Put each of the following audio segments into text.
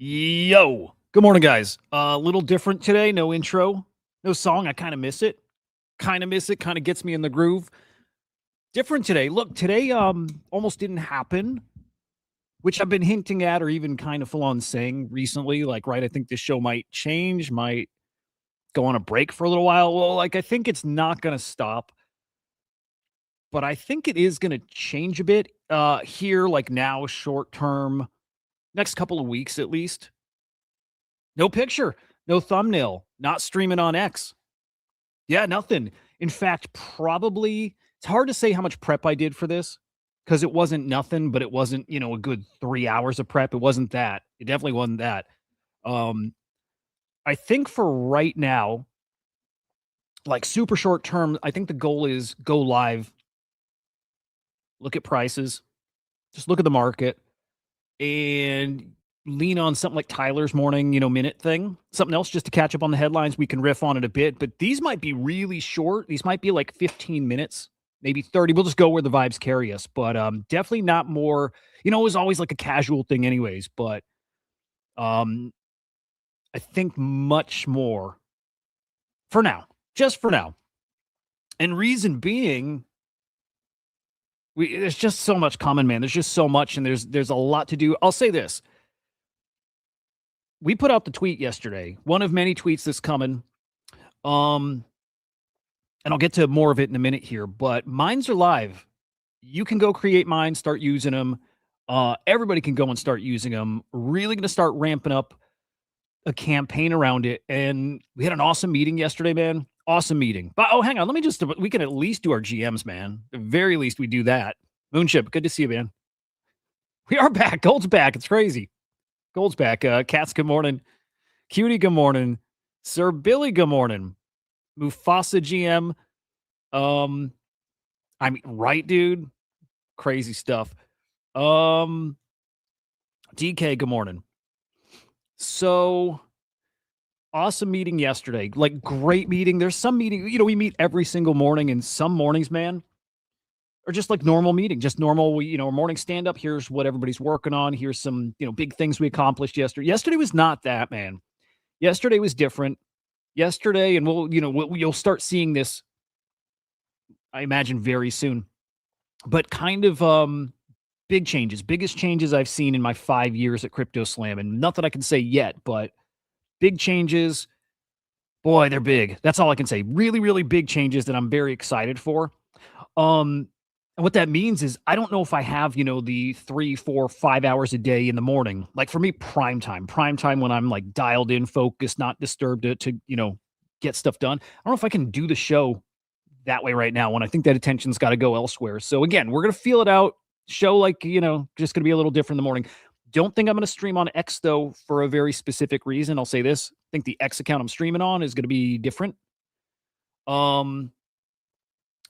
Yo, good morning, guys. A little different today. No intro, no song. I kind of miss it. Kind of miss it. Kind of gets me in the groove. Different today. Look, today almost didn't happen, which I've been hinting at or even kind of full on saying recently. Like, right, I think this show might change, might go on a break for a little while. Well, like I think it's not gonna stop, but I think it is gonna change a bit here, like now, short term, next couple of weeks at least. No picture, no thumbnail, not streaming on X. Yeah, nothing. In fact, probably it's hard to say how much prep I did for this because it wasn't nothing, but it wasn't, a good 3 hours of prep. It wasn't that. It definitely wasn't that. Um, I think for right now, like super short term, I think the goal is go live, look at prices, just look at the market, and lean on something like Tyler's morning, minute thing. Something else just to catch up on the headlines. We can riff on it a bit, but these might be really short. These might be like 15 minutes, maybe 30. We'll just go where the vibes carry us, but definitely not more. It was always like a casual thing anyways, but um I think much more for now. Just for now. And reason being, there's just so much coming, man. There's just so much, and there's a lot to do. I'll say this: we put out the tweet yesterday, one of many tweets that's coming. And I'll get to more of it in a minute here, but mines are live. You can go create mines, start using them. Everybody can go and start using them. Really going to start ramping up a campaign around it. And we had an awesome meeting yesterday, man. Awesome meeting. But hang on. We can at least do our GMs, man. At the very least, we do that. Moonship, good to see you, man. We are back. Gold's back. It's crazy. Gold's back. Cats, good morning. Cutie, good morning. Sir Billy, good morning. Mufasa GM. I mean, right, dude? Crazy stuff. DK, good morning. So awesome meeting yesterday. Like, great meeting. There's some meeting, we meet every single morning, and some mornings, man, are just like normal meeting, just normal, morning stand up. Here's what everybody's working on. Here's some, big things we accomplished yesterday. Yesterday was not that, man. Yesterday was different. Yesterday, and you'll start seeing this, I imagine, very soon. But kind of big changes, biggest changes I've seen in my 5 years at Crypto Slam, and nothing I can say yet, but big changes. Boy, they're big. That's all I can say. Really, really big changes that I'm very excited for. And what that means is I don't know if I have, the 3, 4, 5 hours a day in the morning. Like for me, prime time when I'm like dialed in, focused, not disturbed to get stuff done. I don't know if I can do the show that way right now when I think that attention's got to go elsewhere. So again, we're going to feel it out. Show like, just going to be a little different in the morning. Don't think I'm going to stream on X though for a very specific reason. I'll say this. I think the X account I'm streaming on is going to be different. Trying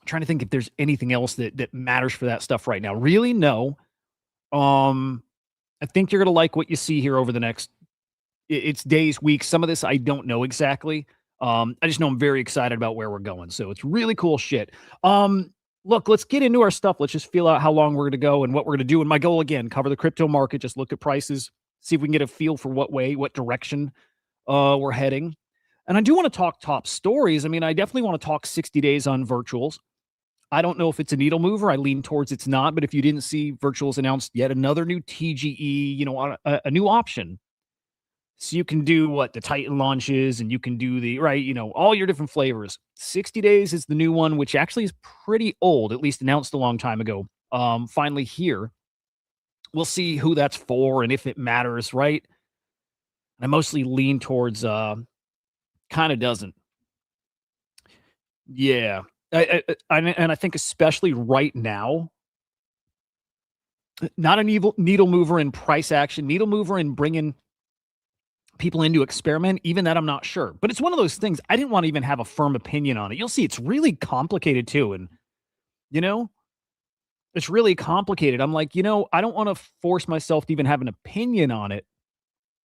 to think if there's anything else that matters for that stuff right now. Really, no. I think you're gonna like what you see here over the next. It's days, weeks. Some of this I don't know exactly. I just know I'm very excited about where we're going. So it's really cool shit. Look, let's get into our stuff. Let's just feel out how long we're gonna go and what we're gonna do. And my goal again, cover the crypto market. Just look at prices, see if we can get a feel for what direction we're heading. And I do want to talk top stories. I mean, I definitely want to talk 60 days on virtuals. I don't know if it's a needle mover. I lean towards it's not. But if you didn't see, virtuals announced yet another new TGE, on a new option. So you can do what the Titan launches, and you can do the all your different flavors. 60 days is the new one, which actually is pretty old, at least announced a long time ago. Finally here. We'll see who that's for and if it matters, right? I mostly lean towards kind of doesn't. Yeah. And I think especially right now, not a needle mover in price action, needle mover in bringing people into experiment. Even that I'm not sure. But it's one of those things I didn't want to even have a firm opinion on it. You'll see it's really complicated too. And, it's really complicated. I'm like, I don't want to force myself to even have an opinion on it.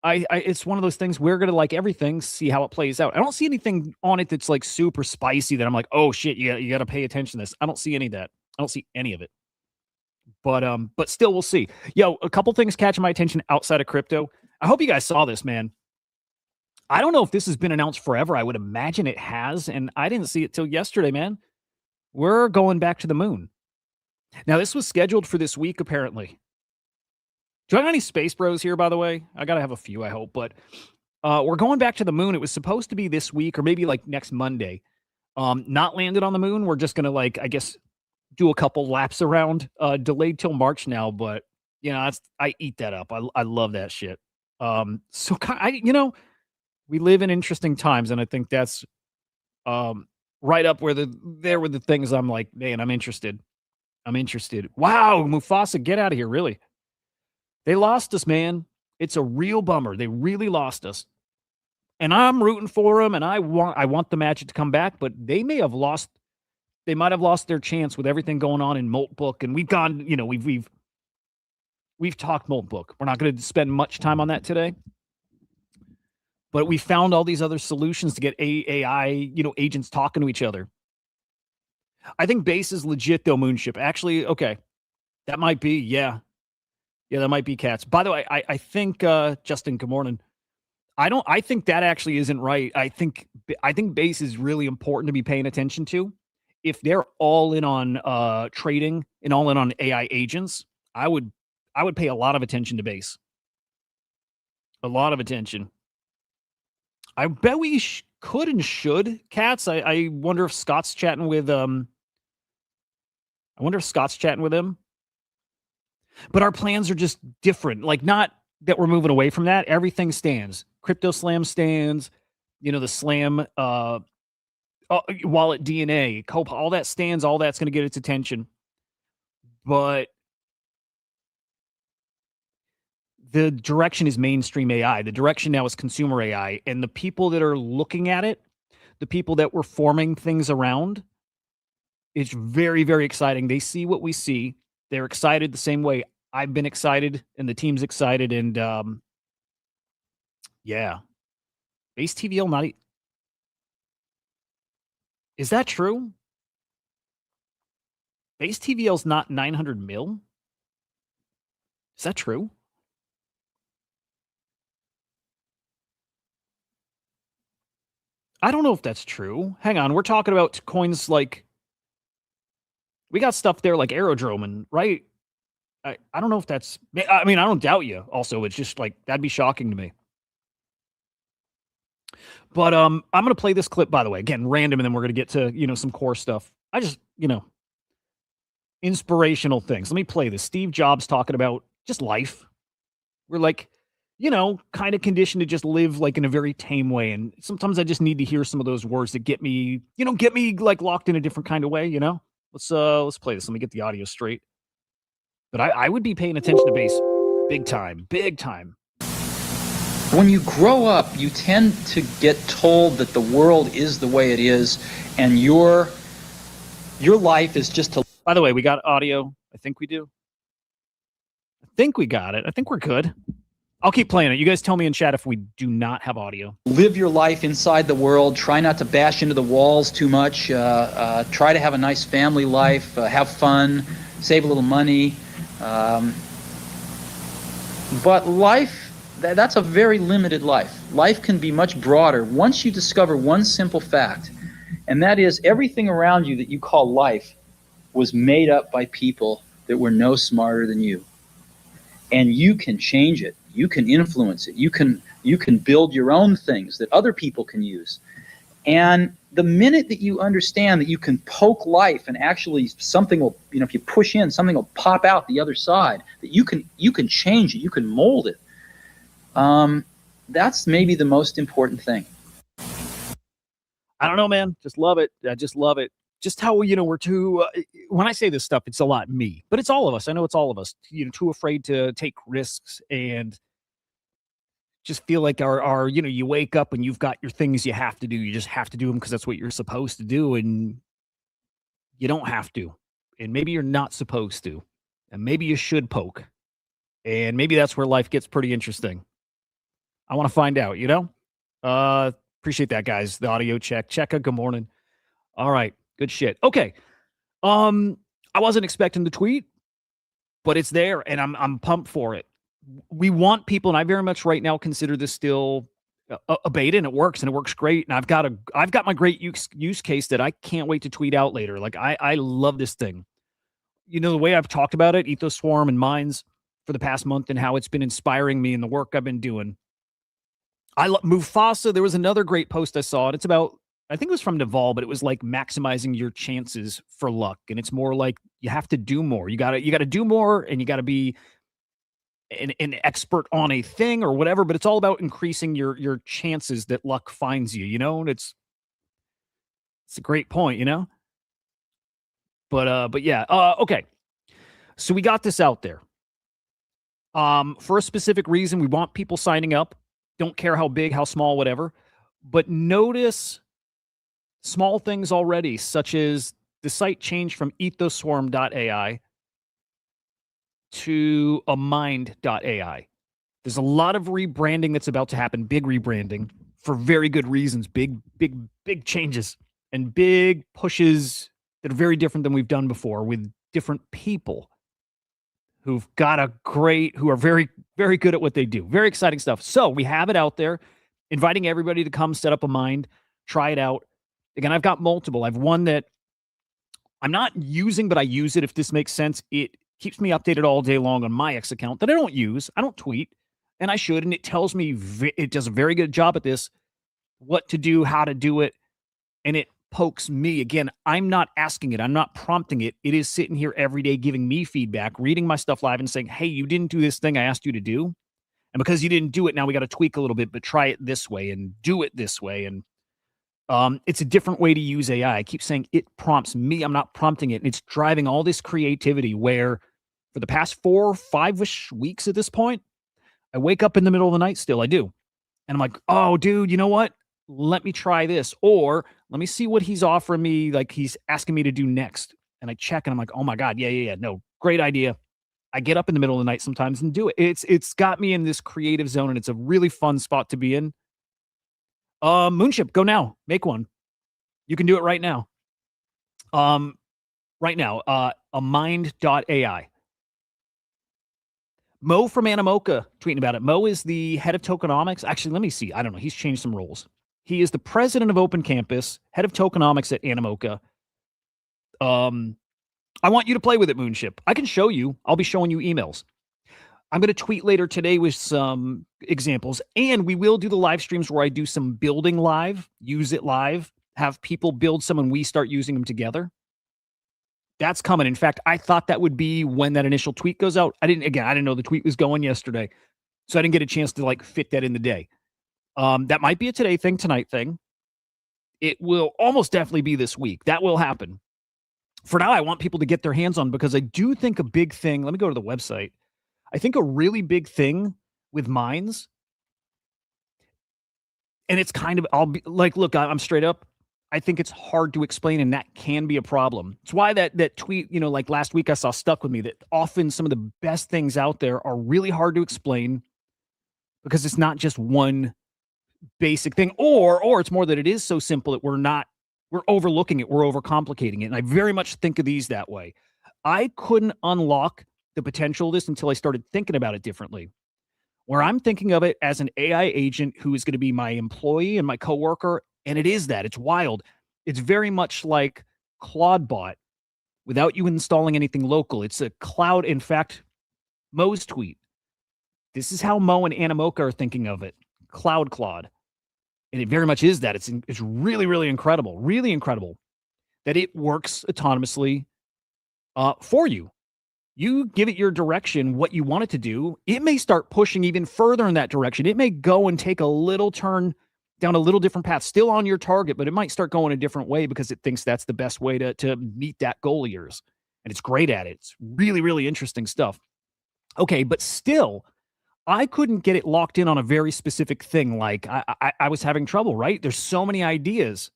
It's one of those things we're gonna like everything, see how it plays out. I don't see anything on it that's like super spicy that I'm like, oh shit, you gotta pay attention to this. I don't see any of that. I don't see any of it. But still we'll see. Yo, a couple things catching my attention outside of crypto. I hope you guys saw this, man. I don't know if this has been announced forever. I would imagine it has, and I didn't see it till yesterday, man. We're going back to the moon. Now, this was scheduled for this week, apparently. Do I have any space bros here, by the way? I got to have a few, I hope. But we're going back to the moon. It was supposed to be this week or maybe like next Monday. Not landed on the moon. We're just going to, like, I guess, do a couple laps around. Delayed till March now, but, I eat that up. I love that shit. We live in interesting times, and I think that's right up where there were the things I'm like, man, I'm interested. Wow, Mufasa, get out of here, really. They lost us, man. It's a real bummer. They really lost us. And I'm rooting for them, and I want the Magic to come back, but they might have lost their chance with everything going on in Molt Book, and we've gone, we've talked Molt Book. We're not going to spend much time on that today. But we found all these other solutions to get AI, agents talking to each other. I think base is legit, though, Moonship. Actually, okay. That might be, yeah. Yeah, that might be cats. By the way, I think, Justin, good morning. I think that actually isn't right. I think base is really important to be paying attention to. If they're all in on trading and all in on AI agents, I would pay a lot of attention to base. A lot of attention. I bet we could and should, Cats. I wonder if Scott's chatting with him. But our plans are just different. Like, not that we're moving away from that. Everything stands. Crypto Slam stands. The Slam wallet DNA, Cope, all that stands. All that's going to get its attention. But the direction is mainstream AI. The direction now is consumer AI. And the people that are looking at it, the people that we're forming things around, it's very, very exciting. They see what we see. They're excited the same way I've been excited, and the team's excited. And yeah. Base TVL not... Is that true? Base TVL's not 900 mil? Is that true? I don't know if that's true. Hang on. We're talking about coins like... We got stuff there like Aerodrome, and right? I don't know if that's... I mean, I don't doubt you. Also, it's just like, that'd be shocking to me. But I'm going to play this clip, by the way. Again, random, and then we're going to get to, some core stuff. I just, inspirational things. Let me play this. Steve Jobs talking about just life. We're like, kind of conditioned to just live like in a very tame way. And sometimes I just need to hear some of those words that get me like locked in a different kind of way, Let's play this. Let me get the audio straight. But I would be paying attention to base big time. When you grow up, you tend to get told that the world is the way it is, and your life is just to... By the way, we got audio. I think we do. I think we got it. I think we're good. I'll keep playing it. You guys tell me in chat if we do not have audio. Live your life inside the world. Try not to bash into the walls too much. Try to have a nice family life. Have fun. Save a little money. But life... That's a very limited life. Life can be much broader once you discover one simple fact, and that is everything around you that you call life was made up by people that were no smarter than you. And you can change it. You can influence it. You can build your own things that other people can use. And the minute that you understand that you can poke life and actually something will, if you push in, something will pop out the other side, that you can change it, you can mold it. That's maybe the most important thing. I don't know, man. Just love it. I just love it. Just how, we're too, when I say this stuff, it's a lot me, but it's all of us. I know it's all of us, too afraid to take risks and just feel like our, you wake up and you've got your things you have to do. You just have to do them because that's what you're supposed to do. And you don't have to. And maybe you're not supposed to. And maybe you should poke. And maybe that's where life gets pretty interesting. I want to find out, appreciate that, guys. The audio check. Checka, good morning. All right. Good shit. Okay. I wasn't expecting the tweet, but it's there and I'm pumped for it we want people, and I very much right now consider this still a beta, and it works great. And I've got my great use case that I can't wait to tweet out later. Like I love this thing. You know, the way I've talked about it, Ethos Swarm and Minds for the past month, and how it's been inspiring me in the work I've been doing. I love Mufasa. There was another great post I saw, and it's about, I think it was from Naval, but it was like maximizing your chances for luck. And it's more like you have to do more. You gotta do more, and you gotta be an expert on a thing or whatever, but it's all about increasing your chances that luck finds you, you know? And it's a great point, you know? But yeah. Okay. So we got this out there. For a specific reason, we want people signing up. Don't care how big, how small, whatever. But notice small things already, such as the site changed from ethoswarm.ai to amind.ai. There's a lot of rebranding that's about to happen, big rebranding for very good reasons, big changes and big pushes that are very different than we've done before with different people who are very, very good at what they do. Very exciting stuff. So we have it out there, inviting everybody to come set up a mind, try it out. Again, I've got multiple. I've one that I'm not using, but I use it if this makes sense. It keeps me updated all day long on my X account that I don't use. I don't tweet, and I should. And it tells me, it does a very good job at this, what to do, how to do it. And it pokes me. Again, I'm not asking it. I'm not prompting it. It is sitting here every day giving me feedback, reading my stuff live and saying, hey, you didn't do this thing I asked you to do. And because you didn't do it, now we got to tweak a little bit, but try it this way and do it this way. And it's a different way to use AI. I keep saying it prompts me. I'm not prompting it. And it's driving all this creativity where for the past 4 or 5-ish weeks at this point, I wake up in the middle of the night still. I do. And I'm like, oh, dude, you know what? Let me try this. Or let me see what he's offering me, like he's asking me to do next. And I check and I'm like, oh my God, yeah. No, great idea. I get up in the middle of the night sometimes and do it. It's got me in this creative zone, and it's a really fun spot to be in. Moonship, go now. Make one. You can do it right now. Right now, amind.ai. Mo from Animoca tweeting about it. Mo is the head of tokenomics. Actually, let me see. I don't know. He's changed some roles. He is the president of Open Campus, head of tokenomics at Animoca. I want you to play with it, Moonship. I can show you. I'll be showing you emails. I'm going to tweet later today with some examples, and we will do the live streams where I do some building live, use it live, have people build some, and we start using them together. That's coming. In fact, I thought that would be when that initial tweet goes out. I didn't know the tweet was going yesterday, so I didn't get a chance to like fit that in the day. That might be a today thing, tonight thing. It will almost definitely be this week. That will happen. For now, I want people to get their hands on, because I do think a big thing, let me go to the website. I think a really big thing with Minds, and it's kind of, I'll be like, look, I'm straight up. I think it's hard to explain, and that can be a problem. It's why that tweet, you know, like last week I saw stuck with me, that often some of the best things out there are really hard to explain because it's not just one basic thing, or it's more that it is so simple that we're overlooking it, we're overcomplicating it. And I very much think of these that way. I couldn't unlock the potential of this until I started thinking about it differently, where I'm thinking of it as an AI agent who is going to be my employee and my coworker. And it is that. It's wild. It's very much like Claudebot without you installing anything local. It's a cloud. In fact, Mo's tweet. This is how Mo and Animoca are thinking of it. Claude. And it very much is that. It's really, really incredible. Really incredible that it works autonomously for you. You give it your direction, what you want it to do. It may start pushing even further in that direction. It may go and take a little turn down a little different path, still on your target, but it might start going a different way because it thinks that's the best way to meet that goal of yours. And it's great at it. It's really, really interesting stuff. Okay, but still, I couldn't get it locked in on a very specific thing. Like I was having trouble, right? There's so many ideas.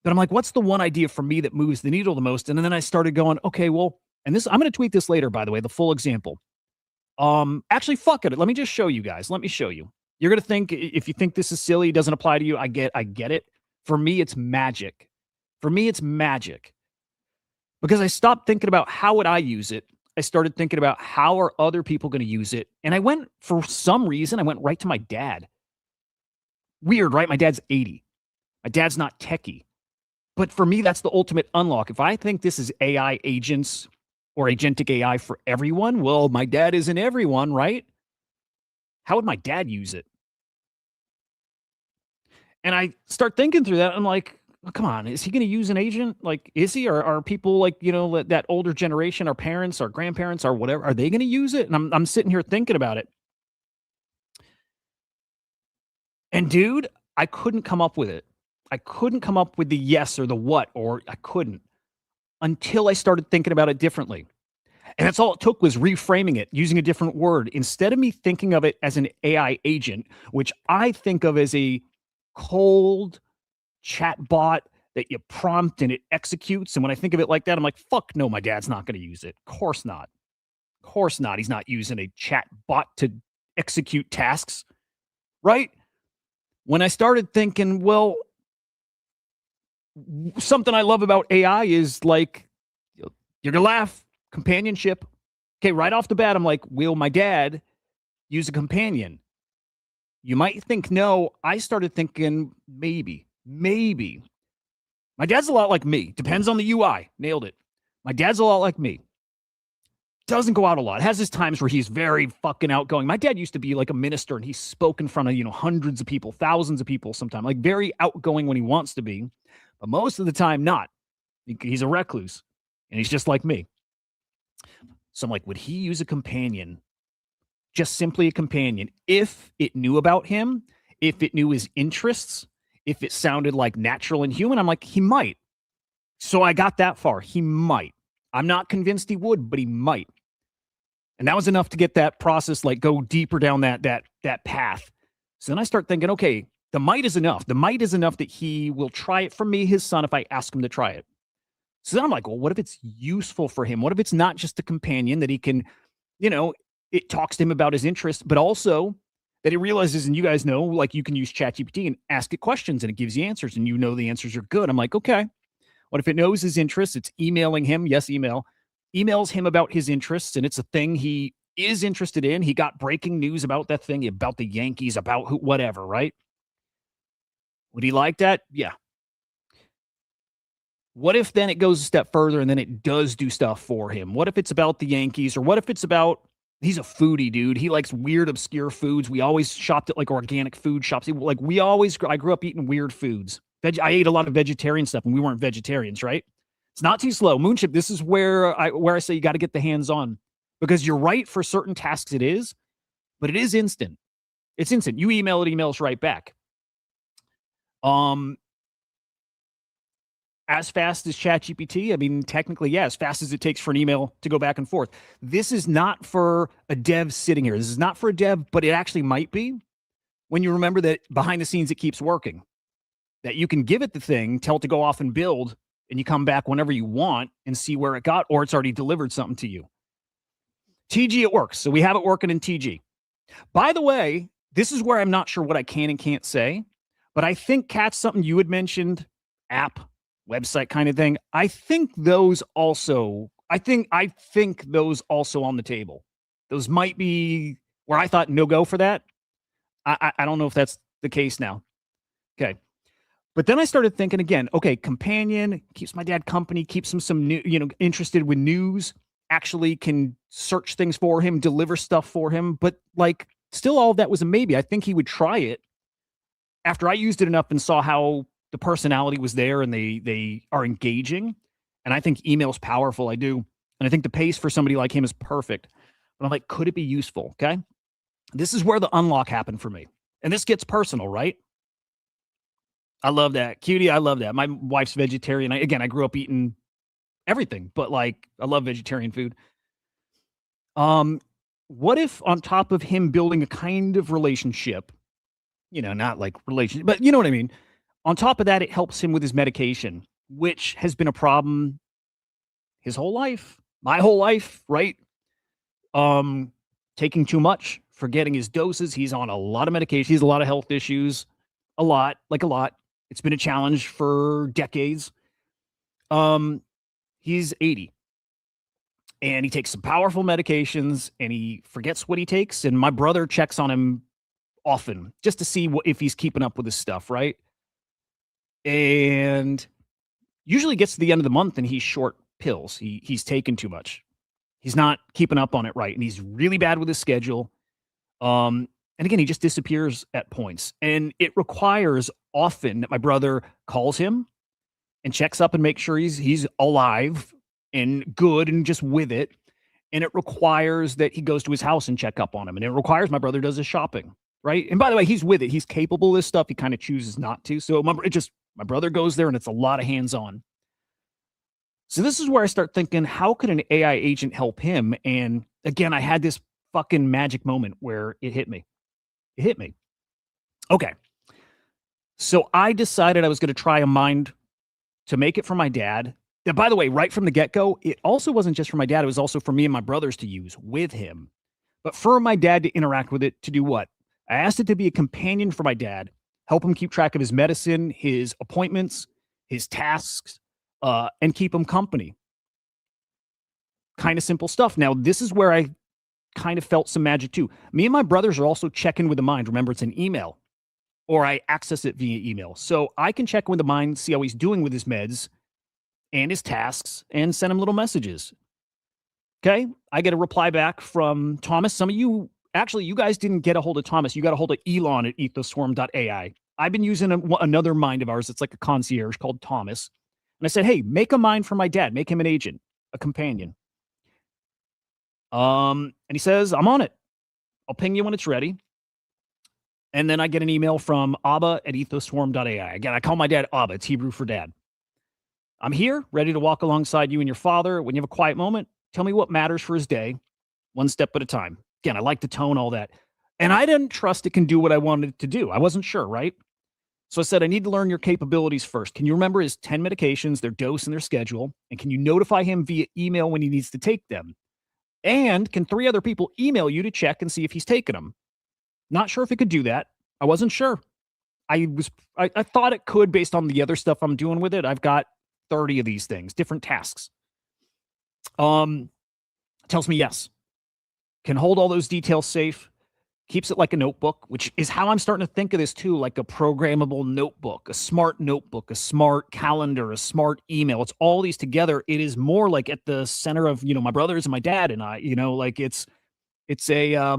But I'm like, what's the one idea for me that moves the needle the most? And then I started going, okay, well, and this, I'm going to tweet this later, by the way, the full example. Actually, fuck it. Let me just show you guys. Let me show you. You're going to think, if you think this is silly, doesn't apply to you, I get it. For me, it's magic. Because I stopped thinking about how would I use it. I started thinking about how are other people going to use it. And for some reason, I went right to my dad. Weird, right? My dad's 80. My dad's not techie. But for me, that's the ultimate unlock. If I think this is AI agents or agentic AI for everyone, well, my dad isn't everyone, right? How would my dad use it? And I start thinking through that. I'm like, oh, come on, is he going to use an agent? Like, is he? Or are people like, that older generation, our parents, our grandparents, or whatever, are they going to use it? And I'm sitting here thinking about it. And dude, I couldn't come up with it. I couldn't come up with the yes or the what, or I couldn't until I started thinking about it differently. And that's all it took was reframing it, using a different word. Instead of me thinking of it as an AI agent, which I think of as a cold chat bot that you prompt and it executes. And when I think of it like that, I'm like, fuck no, my dad's not going to use it. Of course not. Of course not. He's not using a chat bot to execute tasks, right? When I started thinking, well, something I love about AI is like, you're going to laugh, companionship. Okay, right off the bat, I'm like, will my dad use a companion? You might think no. I started thinking maybe. My dad's a lot like me. Depends on the UI. Nailed it. My dad's a lot like me. Doesn't go out a lot. Has his times where he's very fucking outgoing. My dad used to be like a minister and he spoke in front of, hundreds of people, thousands of people sometimes. Like very outgoing when he wants to be. But most of the time, not. He's a recluse. And he's just like me. So I'm like, would he use a companion? Just simply a companion. If it knew about him, if it knew his interests, if it sounded like natural and human, I'm like, he might. So I got that far. He might. I'm not convinced he would, but he might. And that was enough to get that process, like go deeper down that path. So then I start thinking, okay, the might is enough. The might is enough that he will try it for me, his son, if I ask him to try it. So then I'm like, well, what if it's useful for him? What if it's not just a companion that he can, it talks to him about his interests, but also that he realizes, and you guys know, like you can use ChatGPT and ask it questions and it gives you answers and the answers are good. I'm like, okay, what if it knows his interests? It's emailing him. Yes, emails him about his interests. And it's a thing he is interested in. He got breaking news about that thing, about the Yankees, about whatever, right? Would he like that? Yeah. What if then it goes a step further and then it does do stuff for him? What if it's about the Yankees, or what if it's about, he's a foodie, dude. He likes weird, obscure foods. We always shopped at like organic food shops. I grew up eating weird foods. I ate a lot of vegetarian stuff and we weren't vegetarians, right? It's not too slow. Moonship, this is where I say you got to get the hands on, because you're right, for certain tasks it is, but it is instant. It's instant. You email it, emails right back. As fast as ChatGPT? I mean, technically, yeah, as fast as it takes for an email to go back and forth. This is not for a dev sitting here. This is not for a dev, but it actually might be, when you remember that behind the scenes it keeps working. That you can give it the thing, tell it to go off and build, and you come back whenever you want and see where it got, or it's already delivered something to you. TG, it works. So we have it working in TG. By the way, this is where I'm not sure what I can and can't say, but I think, Kat's, something you had mentioned, app, website kind of thing. I think those also on the table. Those might be where I thought no go for that. I don't know if that's the case now. Okay. But then I started thinking again, okay, companion keeps my dad company, keeps him some new, interested with news, actually can search things for him, deliver stuff for him. But like, still all of that was a maybe. I think he would try it after I used it enough and saw how the personality was there and they are engaging. And I think email's powerful. I do. And I think the pace for somebody like him is perfect. But I'm like, could it be useful? Okay. This is where the unlock happened for me. And this gets personal, right? I love that. Cutie, I love that. My wife's vegetarian. I grew up eating everything, but like, I love vegetarian food. What if on top of him building a kind of relationship, not like relationship, but you know what I mean? On top of that, it helps him with his medication, which has been a problem his whole life, my whole life, right? Taking too much, forgetting his doses. He's on a lot of medication. He has a lot of health issues, a lot. It's been a challenge for decades. He's 80. and he takes some powerful medications and he forgets what he takes. And my brother checks on him often just to see if he's keeping up with his stuff, right? And usually gets to the end of the month and he's short pills. He's taken too much. He's not keeping up on it right, and he's really bad with his schedule. And again, he just disappears at points, and it requires often that my brother calls him and checks up and makes sure he's alive and good and just with it. And it requires that he goes to his house and check up on him, and it requires my brother does his shopping, right? And by the way, he's with it. He's capable of this stuff. He kind of chooses not to. So my brother goes there, and it's a lot of hands on. So this is where I start thinking, how could an AI agent help him? And again, I had this fucking magic moment where it hit me. It hit me. Okay. So I decided I was going to try a mind to make it for my dad. And by the way, right from the get-go, it also wasn't just for my dad. It was also for me and my brothers to use with him. But for my dad to interact with it, to do what? I asked it to be a companion for my dad, help him keep track of his medicine, his appointments, his tasks, and keep him company. Kind of simple stuff. Now, this is where I kind of felt some magic too. Me and my brothers are also checking with the mind. Remember, it's an email, or I access it via email. So I can check with the mind, see how he's doing with his meds and his tasks, and send him little messages. Okay. I get a reply back from Thomas. Some of you, actually, you guys didn't get a hold of Thomas. You got a hold of Elon at ethoswarm.ai. I've been using another mind of ours. It's like a concierge called Thomas. And I said, hey, make a mind for my dad. Make him an agent, a companion. And he says, I'm on it. I'll ping you when it's ready. And then I get an email from Abba at ethoswarm.ai. Again, I call my dad Abba. It's Hebrew for dad. I'm here, ready to walk alongside you and your father. When you have a quiet moment, tell me what matters for his day, one step at a time. Again, I like the tone, all that. And I didn't trust it can do what I wanted it to do. I wasn't sure, right? So I said, I need to learn your capabilities first. Can you remember his 10 medications, their dose, and their schedule? And can you notify him via email when he needs to take them? And can 3 other people email you to check and see if he's taken them? Not sure if it could do that. I wasn't sure. I thought it could based on the other stuff I'm doing with it. I've got 30 of these things, different tasks. Tells me yes. Can hold all those details safe. Keeps it like a notebook, which is how I'm starting to think of this too, like a programmable notebook, a smart calendar, a smart email. It's all these together. It is more like at the center of, my brothers and my dad and I, like it's a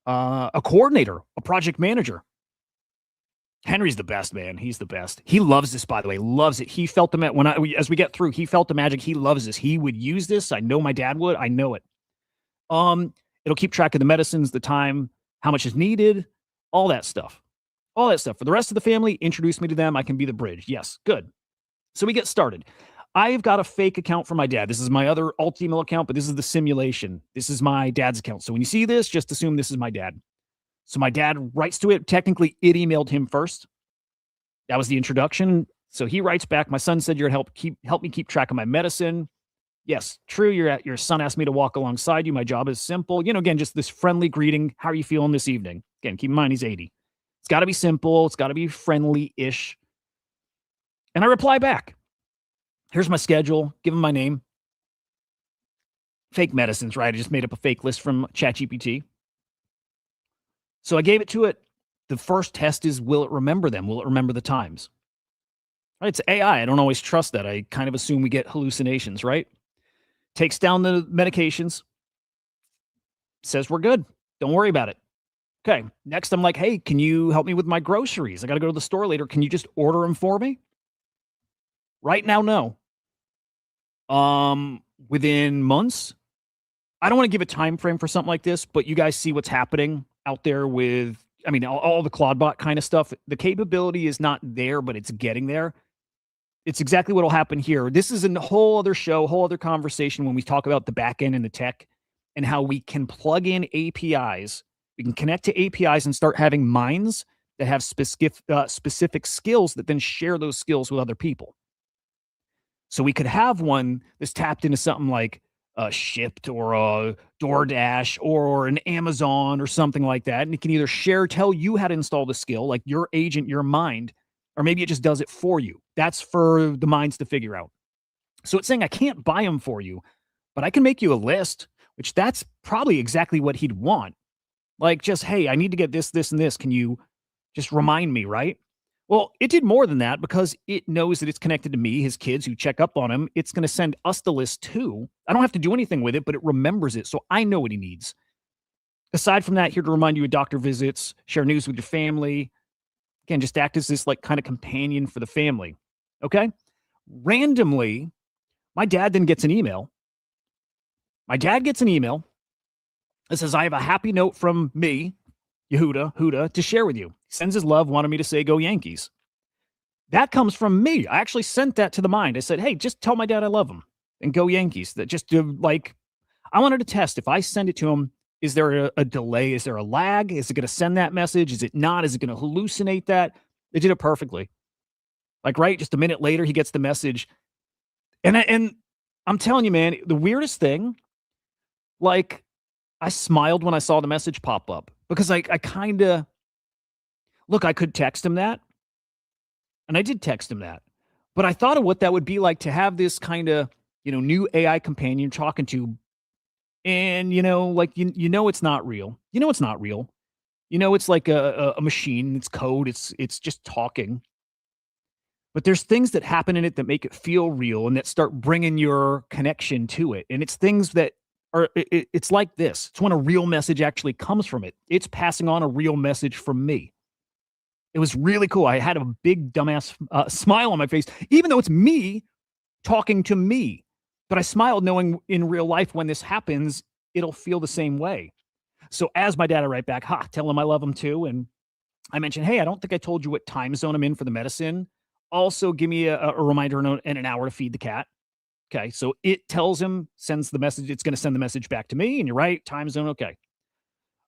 coordinator, a project manager. Henry's the best, man. He's the best. He loves this, by the way, loves it. He felt the as we get through, he felt the magic. He loves this. He would use this. I know my dad would. I know it. It'll keep track of the medicines, the time, how much is needed, all that stuff. All that stuff. For the rest of the family, introduce me to them. I can be the bridge. Yes, good. So we get started. I've got a fake account for my dad. This is my other alt email account, but this is the simulation. This is my dad's account. So when you see this, just assume this is my dad. So my dad writes to it. Technically, it emailed him first. That was the introduction. So he writes back, my son said you're going to help me keep track of my medicine. Yes, true. Your son asked me to walk alongside you. My job is simple. Again, just this friendly greeting. How are you feeling this evening? Again, keep in mind he's 80. It's got to be simple. It's got to be friendly-ish. And I reply back. Here's my schedule. Give him my name. Fake medicines, right? I just made up a fake list from ChatGPT. So I gave it to it. The first test is, will it remember them? Will it remember the times? Right? It's AI. I don't always trust that. I kind of assume we get hallucinations, right? Takes down the medications. Says we're good. Don't worry about it. Okay. Next, I'm like, hey, can you help me with my groceries? I got to go to the store later. Can you just order them for me? Right now, no. Within months. I don't want to give a time frame for something like this, but you guys see what's happening out there with, all the Claudebot kind of stuff. The capability is not there, but it's getting there. It's exactly what will happen here. This is a whole other show, whole other conversation when we talk about the back end and the tech and how we can plug in APIs. We can connect to APIs and start having minds that have specific skills that then share those skills with other people. So we could have one that's tapped into something like Shipped or a DoorDash or an Amazon or something like that. And it can either tell you how to install the skill, like your agent, your mind, or maybe it just does it for you. That's for the minds to figure out. So it's saying I can't buy them for you, but I can make you a list, which that's probably exactly what he'd want. Like just, hey, I need to get this, this, and this. Can you just remind me, right? Well, it did more than that because it knows that it's connected to me, his kids who check up on him. It's going to send us the list too. I don't have to do anything with it, but it remembers it. So I know what he needs. Aside from that, here to remind you of doctor visits, share news with your family. Again, just act as this like kind of companion for the family. Okay. Randomly, my dad then gets an email. My dad gets an email that says, I have a happy note from me, Hudah, to share with you. He sends his love, wanted me to say, go Yankees. That comes from me. I actually sent that to the mind. I said, hey, just tell my dad I love him and go Yankees. That just like, I wanted to test if I send it to him, is there a delay? Is there a lag? Is it going to send that message? Is it not? Is it going to hallucinate that? It did it perfectly. Like, right, just a minute later, he gets the message. And I'm telling you, man, the weirdest thing, like, I smiled when I saw the message pop up because I kind of, look, I could text him that. And I did text him that. But I thought of what that would be like to have this kind of, new AI companion talking to. And, like, it's not real. It's not real. It's like a machine. It's code. It's just talking. But there's things that happen in it that make it feel real and that start bringing your connection to it. And it's things that it's like this. It's when a real message actually comes from it. It's passing on a real message from me. It was really cool. I had a big dumbass smile on my face, even though it's me talking to me. But I smiled knowing in real life when this happens, it'll feel the same way. So as my dad, I write back, tell him I love him too. And I mentioned, hey, I don't think I told you what time zone I'm in for the medicine. Also, give me a reminder in an hour to feed the cat. Okay, so it tells him, sends the message. It's going to send the message back to me. And you're right, time zone, okay.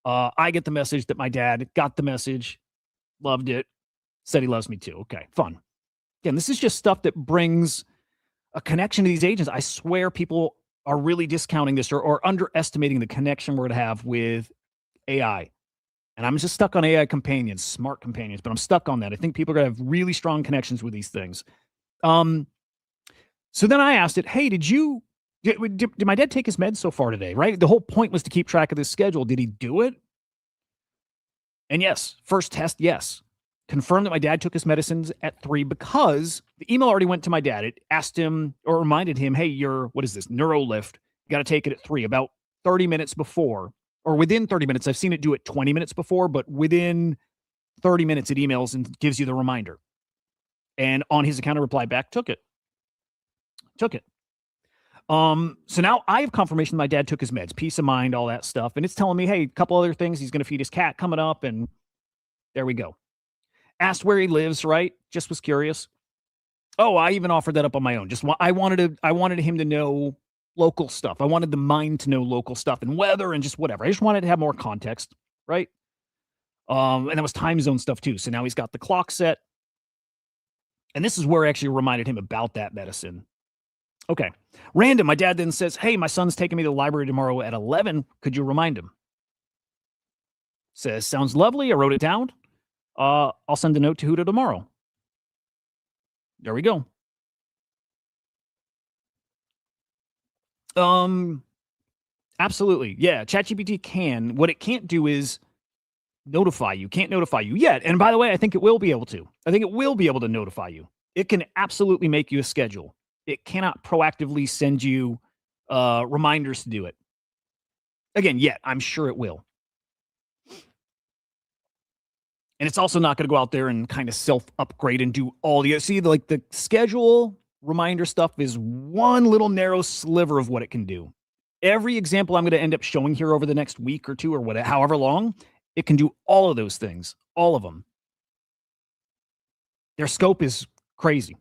I get the message that my dad got the message, loved it, said he loves me too. Okay, fun. Again, this is just stuff that brings a connection to these agents. I swear people are really discounting this or underestimating the connection we're going to have with AI. And I'm just stuck on AI companions, smart companions, but I'm stuck on that. I think people are going to have really strong connections with these things. So then I asked it, hey, did my dad take his meds so far today, right? The whole point was to keep track of this schedule. Did he do it? And yes, first test, yes. Confirmed that my dad took his medicines at 3 because the email already went to my dad. It asked him or reminded him, hey, what is this, NeuroLift? You got to take it at 3, about 30 minutes before. Or within 30 minutes. I've seen it do it 20 minutes before, but within 30 minutes, it emails and gives you the reminder. And on his account, I replied back, took it. So now I have confirmation that my dad took his meds, peace of mind, all that stuff. And it's telling me, hey, a couple other things. He's going to feed his cat coming up. And there we go. Asked where he lives, right? Just was curious. Oh, I even offered that up on my own. I wanted him to know local stuff. I wanted the mind to know local stuff and weather and just whatever. I just wanted to have more context, right? And that was time zone stuff too. So now he's got the clock set. And this is where I actually reminded him about that medicine. Okay. Random. My dad then says, hey, my son's taking me to the library tomorrow at 11. Could you remind him? Says, sounds lovely. I wrote it down. I'll send a note to Hudah tomorrow. There we go. Absolutely. Yeah. ChatGPT can. What it can't do is notify you. Can't notify you yet. And by the way, I think it will be able to. I think it will be able to notify you. It can absolutely make you a schedule. It cannot proactively send you reminders to do it. Again, yet. I'm sure it will. And it's also not going to go out there and kind of self-upgrade and do all the... See, like the schedule reminder stuff is one little narrow sliver of what it can do. Every example I'm going to end up showing here over the next week or two or whatever, however long, it can do all of those things. All of them. Their scope is crazy.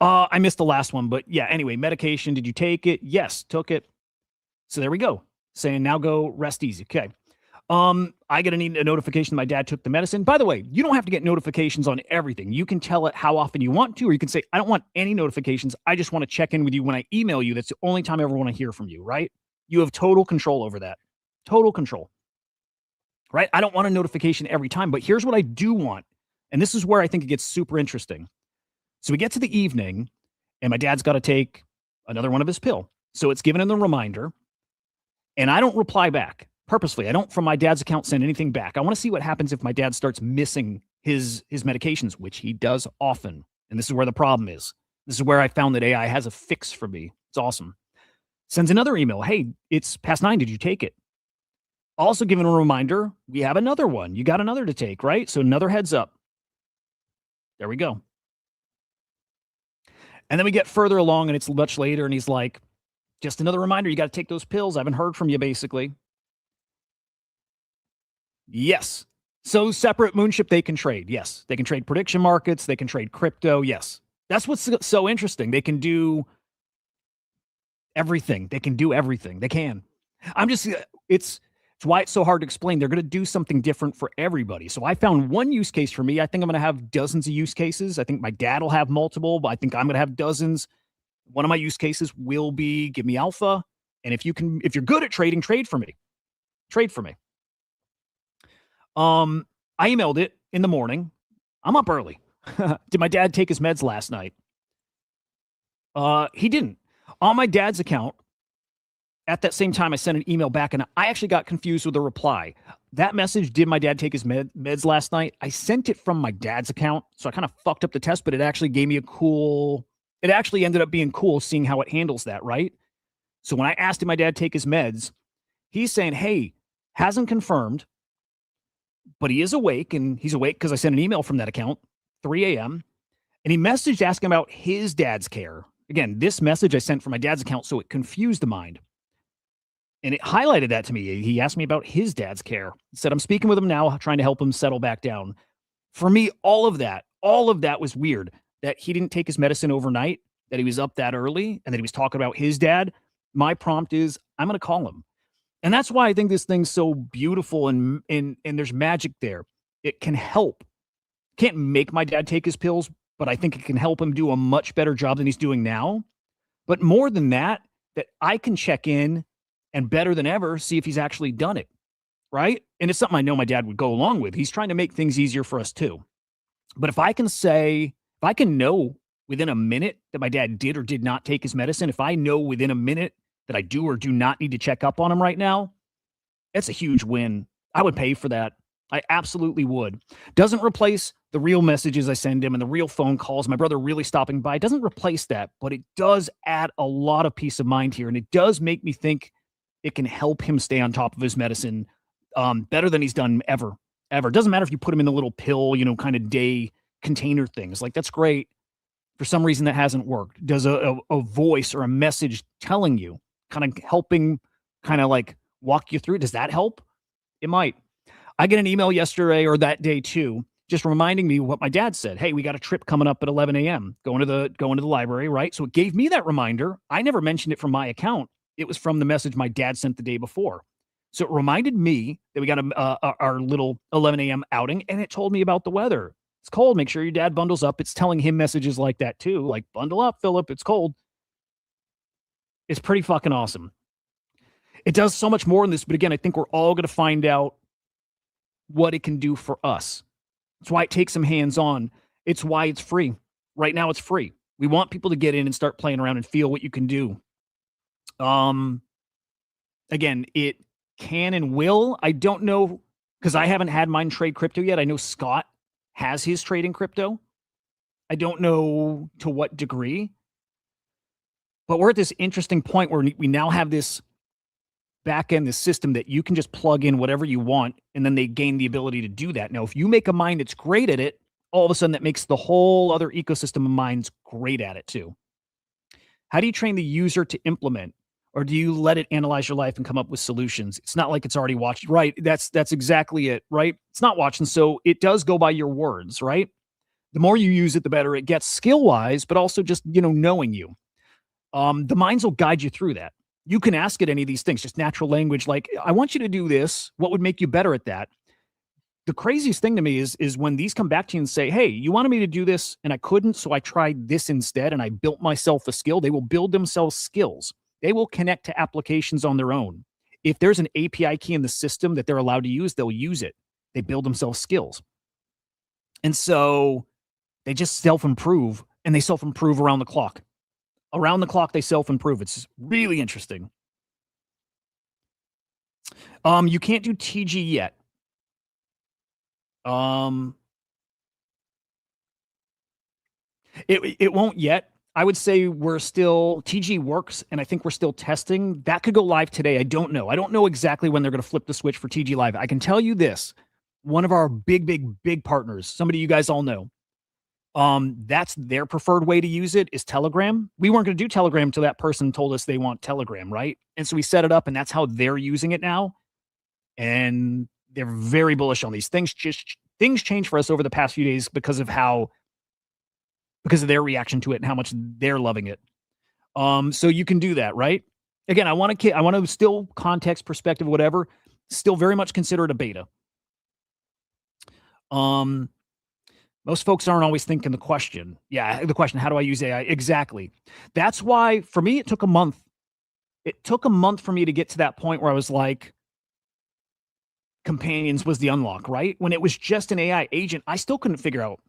I missed the last one, but yeah, anyway, medication. Did you take it? Yes, took it. So there we go. Saying now go rest easy. Okay. I get a notification that my dad took the medicine. By the way, you don't have to get notifications on everything. You can tell it how often you want to, or you can say, I don't want any notifications. I just want to check in with you when I email you. That's the only time I ever want to hear from you, right? You have total control over that. Total control. Right? I don't want a notification every time, but here's what I do want. And this is where I think it gets super interesting. So we get to the evening, and my dad's got to take another one of his pill. So it's given him the reminder, and I don't reply back purposefully. I don't, from my dad's account, send anything back. I want to see what happens if my dad starts missing his medications, which he does often. And this is where the problem is. This is where I found that AI has a fix for me. It's awesome. Sends another email. Hey, it's past 9. Did you take it? Also giving a reminder, we have another one. You got another to take, right? So another heads up. There we go. And then we get further along and it's much later and he's like, just another reminder, you got to take those pills. I haven't heard from you, basically. Yes. So separate Moonship, they can trade. Yes. They can trade prediction markets. They can trade crypto. Yes. That's what's so interesting. They can do everything. They can do everything. They can. It's why it's so hard to explain. They're going to do something different for everybody. So I found one use case for me. I think I'm going to have dozens of use cases. I think my dad will have multiple, but I think I'm going to have dozens. One of my use cases will be give me alpha. And if you're good at trading, trade for me. Trade for me. I emailed it in the morning. I'm up early. Did my dad take his meds last night? He didn't. On my dad's account, at that same time, I sent an email back, and I actually got confused with the reply. That message, did my dad take his meds last night? I sent it from my dad's account, so I kind of fucked up the test, but it actually gave me it actually ended up being cool seeing how it handles that, right? So when I asked, did my dad take his meds, he's saying, hey, hasn't confirmed, but he is awake, and he's awake because I sent an email from that account, 3 a.m., and he messaged asking about his dad's care. Again, this message I sent from my dad's account, so it confused the mind. And it highlighted that to me. He asked me about his dad's care. He said, I'm speaking with him now, trying to help him settle back down. For me, all of that was weird. That he didn't take his medicine overnight, that he was up that early, and that he was talking about his dad. My prompt is, I'm going to call him. And that's why I think this thing's so beautiful and there's magic there. It can help. Can't make my dad take his pills, but I think it can help him do a much better job than he's doing now. But more than that I can check in and better than ever, see if he's actually done it, right? And it's something I know my dad would go along with. He's trying to make things easier for us too. But if I can know within a minute that my dad did or did not take his medicine, if I know within a minute that I do or do not need to check up on him right now, that's a huge win. I would pay for that. I absolutely would. Doesn't replace the real messages I send him and the real phone calls, my brother really stopping by. It doesn't replace that, but it does add a lot of peace of mind here. And it does make me think it can help him stay on top of his medicine better than he's done ever. It doesn't matter if you put him in the little pill, kind of day container things. Like, that's great. For some reason that hasn't worked. Does a voice or a message telling you, kind of helping, kind of like walk you through? Does that help? It might. I get an email yesterday or that day too, just reminding me what my dad said. Hey, we got a trip coming up at 11 a.m. Going to the library, right? So it gave me that reminder. I never mentioned it from my account. It was from the message my dad sent the day before. So it reminded me that we got our little 11 a.m. outing, and it told me about the weather. It's cold. Make sure your dad bundles up. It's telling him messages like that too. Like, bundle up, Philip. It's cold. It's pretty fucking awesome. It does so much more than this. But again, I think we're all going to find out what it can do for us. That's why it takes some hands-on. It's why it's free. Right now, it's free. We want people to get in and start playing around and feel what you can do. Again, it can and will. I don't know, because I haven't had mine trade crypto yet. I know Scott has his trading crypto. I don't know to what degree. But we're at this interesting point where we now have this back end, this system that you can just plug in whatever you want, and then they gain the ability to do that. Now, if you make a mine that's great at it, all of a sudden that makes the whole other ecosystem of mines great at it too. How do you train the user to implement? Or do you let it analyze your life and come up with solutions? It's not like it's already watched. Right. That's exactly it. Right. It's not watching. So it does go by your words. Right. The more you use it, the better it gets skill wise, but also just, knowing you. The minds will guide you through that. You can ask it any of these things, just natural language. Like, I want you to do this. What would make you better at that? The craziest thing to me is when these come back to you and say, hey, you wanted me to do this and I couldn't, so I tried this instead and I built myself a skill. They will build themselves skills. They will connect to applications on their own. If there's an API key in the system that they're allowed to use, they'll use it. They build themselves skills. And so they just self-improve, and they self-improve around the clock. Around the clock, they self-improve. It's really interesting. You can't do TG yet. It won't yet. I would say we're still TG works, and I think we're still testing. That could go live today. I don't know. I don't know exactly when they're going to flip the switch for TG Live. I can tell you this: one of our big partners, somebody you guys all know, that's their preferred way to use it is Telegram. We weren't going to do Telegram until that person told us they want Telegram, right? And so we set it up, and that's how they're using it now. And they're very bullish on these things. Just things change for us over the past few days because of their reaction to it and how much they're loving it. So you can do that, right? Again, I want to still context, perspective, whatever. Still very much consider it a beta. Most folks aren't always thinking the question. Yeah, the question, how do I use AI? Exactly. That's why for me, it took a month. It took a month for me to get to that point where I was like, companions was the unlock, right? When it was just an AI agent, I still couldn't figure out,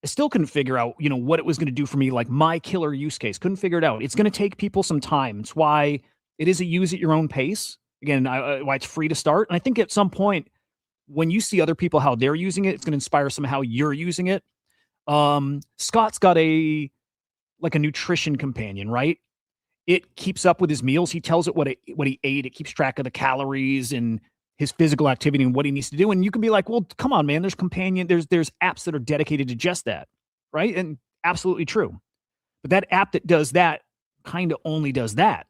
what it was going to do for me, like my killer use case. Couldn't figure it out. It's going to take people some time. It's why it is a use at your own pace. Again, why it's free to start. And I think at some point, when you see other people, how they're using it, it's going to inspire somehow you're using it. Scott's got a nutrition companion, right? It keeps up with his meals. He tells it what he ate. It keeps track of the calories and his physical activity and what he needs to do. And you can be like, well, come on, man, there's apps that are dedicated to just that, right? And absolutely true. But that app that does that kind of only does that.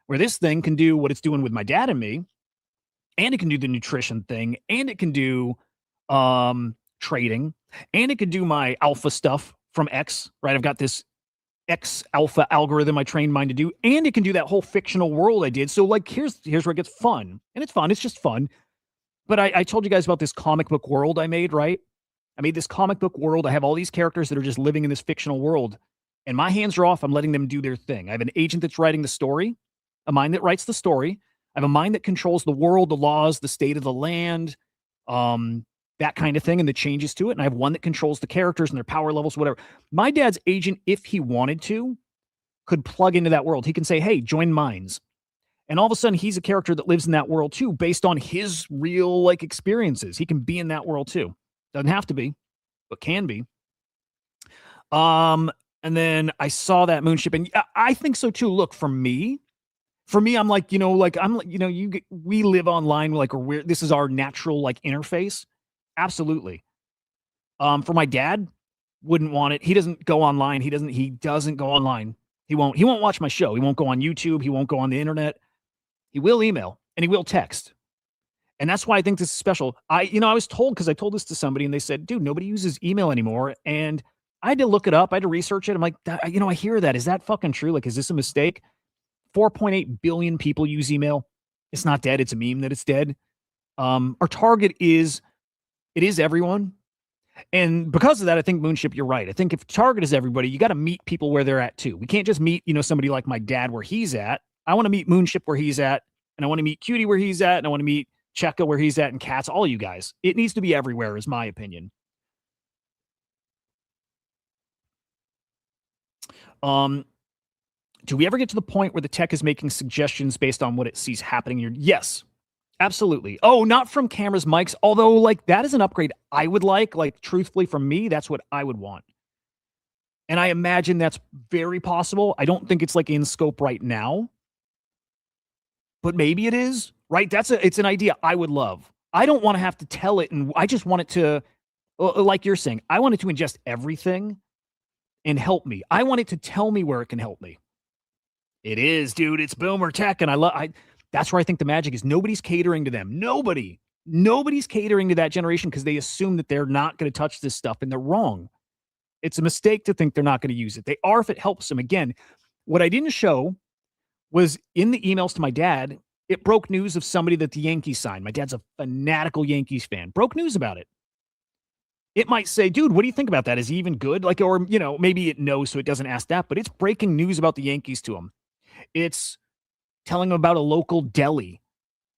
Where this thing can do what it's doing with my dad and me, and it can do the nutrition thing, and it can do trading, and it can do my alpha stuff from X, right? I've got this X alpha algorithm I trained mine to do, and it can do that whole fictional world I did. So like, here's where it gets fun, and it's fun. It's just fun. But I told you guys about this comic book world I made, right? I made this comic book world. I have all these characters that are just living in this fictional world, and my hands are off. I'm letting them do their thing. I have an agent that's writing the story, a mind that writes the story. I have a mind that controls the world, the laws, the state of the land, that kind of thing, and the changes to it. And I have one that controls the characters and their power levels, whatever. My dad's agent, if he wanted to, could plug into that world. He can say, hey, join minds. And all of a sudden, he's a character that lives in that world too, based on his real experiences. He can be in that world too. Doesn't have to be, but can be. And then I saw that moonship, and I think so too. Look, for me, I'm like, we live online, this is our natural interface. Absolutely. For my dad, wouldn't want it. He doesn't go online. He doesn't go online. He won't watch my show. He won't go on YouTube. He won't go on the internet. He will email and he will text. And that's why I think this is special. I was told, because I told this to somebody and they said, dude, nobody uses email anymore. And I had to look it up. I had to research it. I'm like, I hear that. Is that fucking true? Is this a mistake? 4.8 billion people use email. It's not dead. It's a meme that it's dead. Our target is everyone. And because of that, I think Moonship, you're right. I think if target is everybody, you got to meet people where they're at too. We can't just meet, somebody like my dad where he's at. I want to meet Moonship where he's at, and I want to meet Cutie where he's at, and I want to meet Cheka where he's at, and Cats, all you guys. It needs to be everywhere, is my opinion. Do we ever get to the point where the tech is making suggestions based on what it sees happening? Yes, absolutely. Oh, not from cameras, mics. Although, that is an upgrade I would like. Truthfully, from me, that's what I would want. And I imagine that's very possible. I don't think it's in scope right now, but maybe it is, right? It's an idea I would love. I don't want to have to tell it, and I just want it to, like you're saying, I want it to ingest everything and help me. I want it to tell me where it can help me. It is, dude. It's boomer tech, and that's where I think the magic is. Nobody's catering to them. Nobody's catering to that generation because they assume that they're not going to touch this stuff, and they're wrong. It's a mistake to think they're not going to use it. They are if it helps them. Again, what I didn't show was in the emails to my dad, it broke news of somebody that the Yankees signed. My dad's a fanatical Yankees fan. Broke news about it. It might say, dude, what do you think about that? Is he even good? Or, maybe it knows so it doesn't ask that, but it's breaking news about the Yankees to him. It's telling him about a local deli,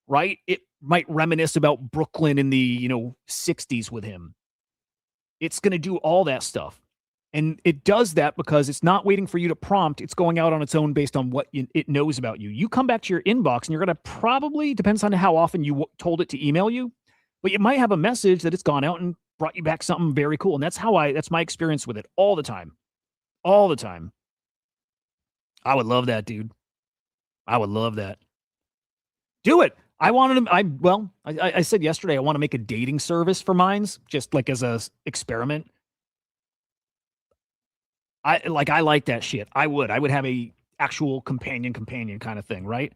right? It might reminisce about Brooklyn in the, 60s with him. It's going to do all that stuff. And it does that because it's not waiting for you to prompt. It's going out on its own based on what it knows about you. You come back to your inbox and you're going to probably, depends on how often you told it to email you, but you might have a message that it's gone out and brought you back something very cool. And that's my experience with it all the time. All the time. I would love that, dude. I would love that. Do it. I said yesterday, I want to make a dating service for mines, just like as a experiment. I like that shit. I would have a actual companion kind of thing, right?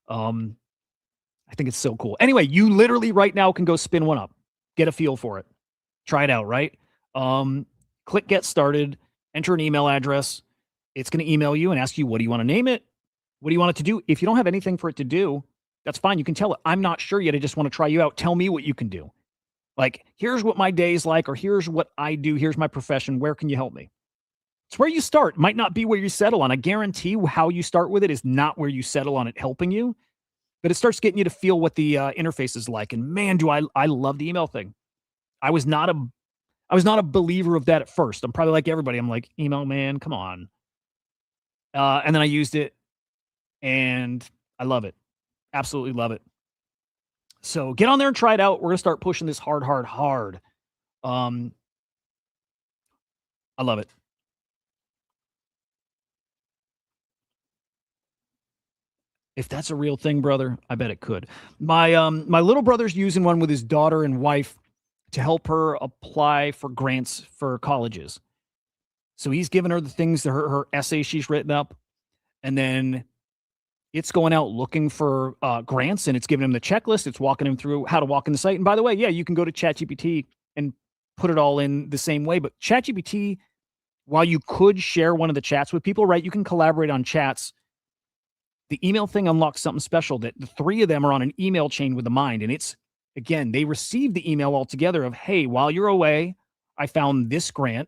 I think it's so cool. Anyway, you literally right now can go spin one up, get a feel for it, try it out, right? Click get started, enter an email address. It's going to email you and ask you, what do you want to name it? What do you want it to do? If you don't have anything for it to do, that's fine. You can tell it, I'm not sure yet. I just want to try you out. Tell me what you can do. Like, here's what my day is like, or here's what I do. Here's my profession. Where can you help me? It's where you start. Might not be where you settle on. I guarantee how you start with it is not where you settle on it helping you, but it starts getting you to feel what the interface is like. And man, do I love the email thing. I was not a believer of that at first. I'm probably like everybody. I'm like, email man, come on. And then I used it and I love it. Absolutely love it. So get on there and try it out. We're going to start pushing this hard. I love it. If that's a real thing, brother, I bet it could. My little brother's using one with his daughter and wife to help her apply for grants for colleges. So he's giving her the things that her essay she's written up, and then it's going out looking for grants, and it's giving him the checklist. It's walking him through how to walk in the site. And by the way, yeah, you can go to ChatGPT and put it all in the same way. But ChatGPT, while you could share one of the chats with people, right? You can collaborate on chats. The email thing unlocks something special that the three of them are on an email chain with the mind. And it's, again, they receive the email all together of, hey, while you're away, I found this grant.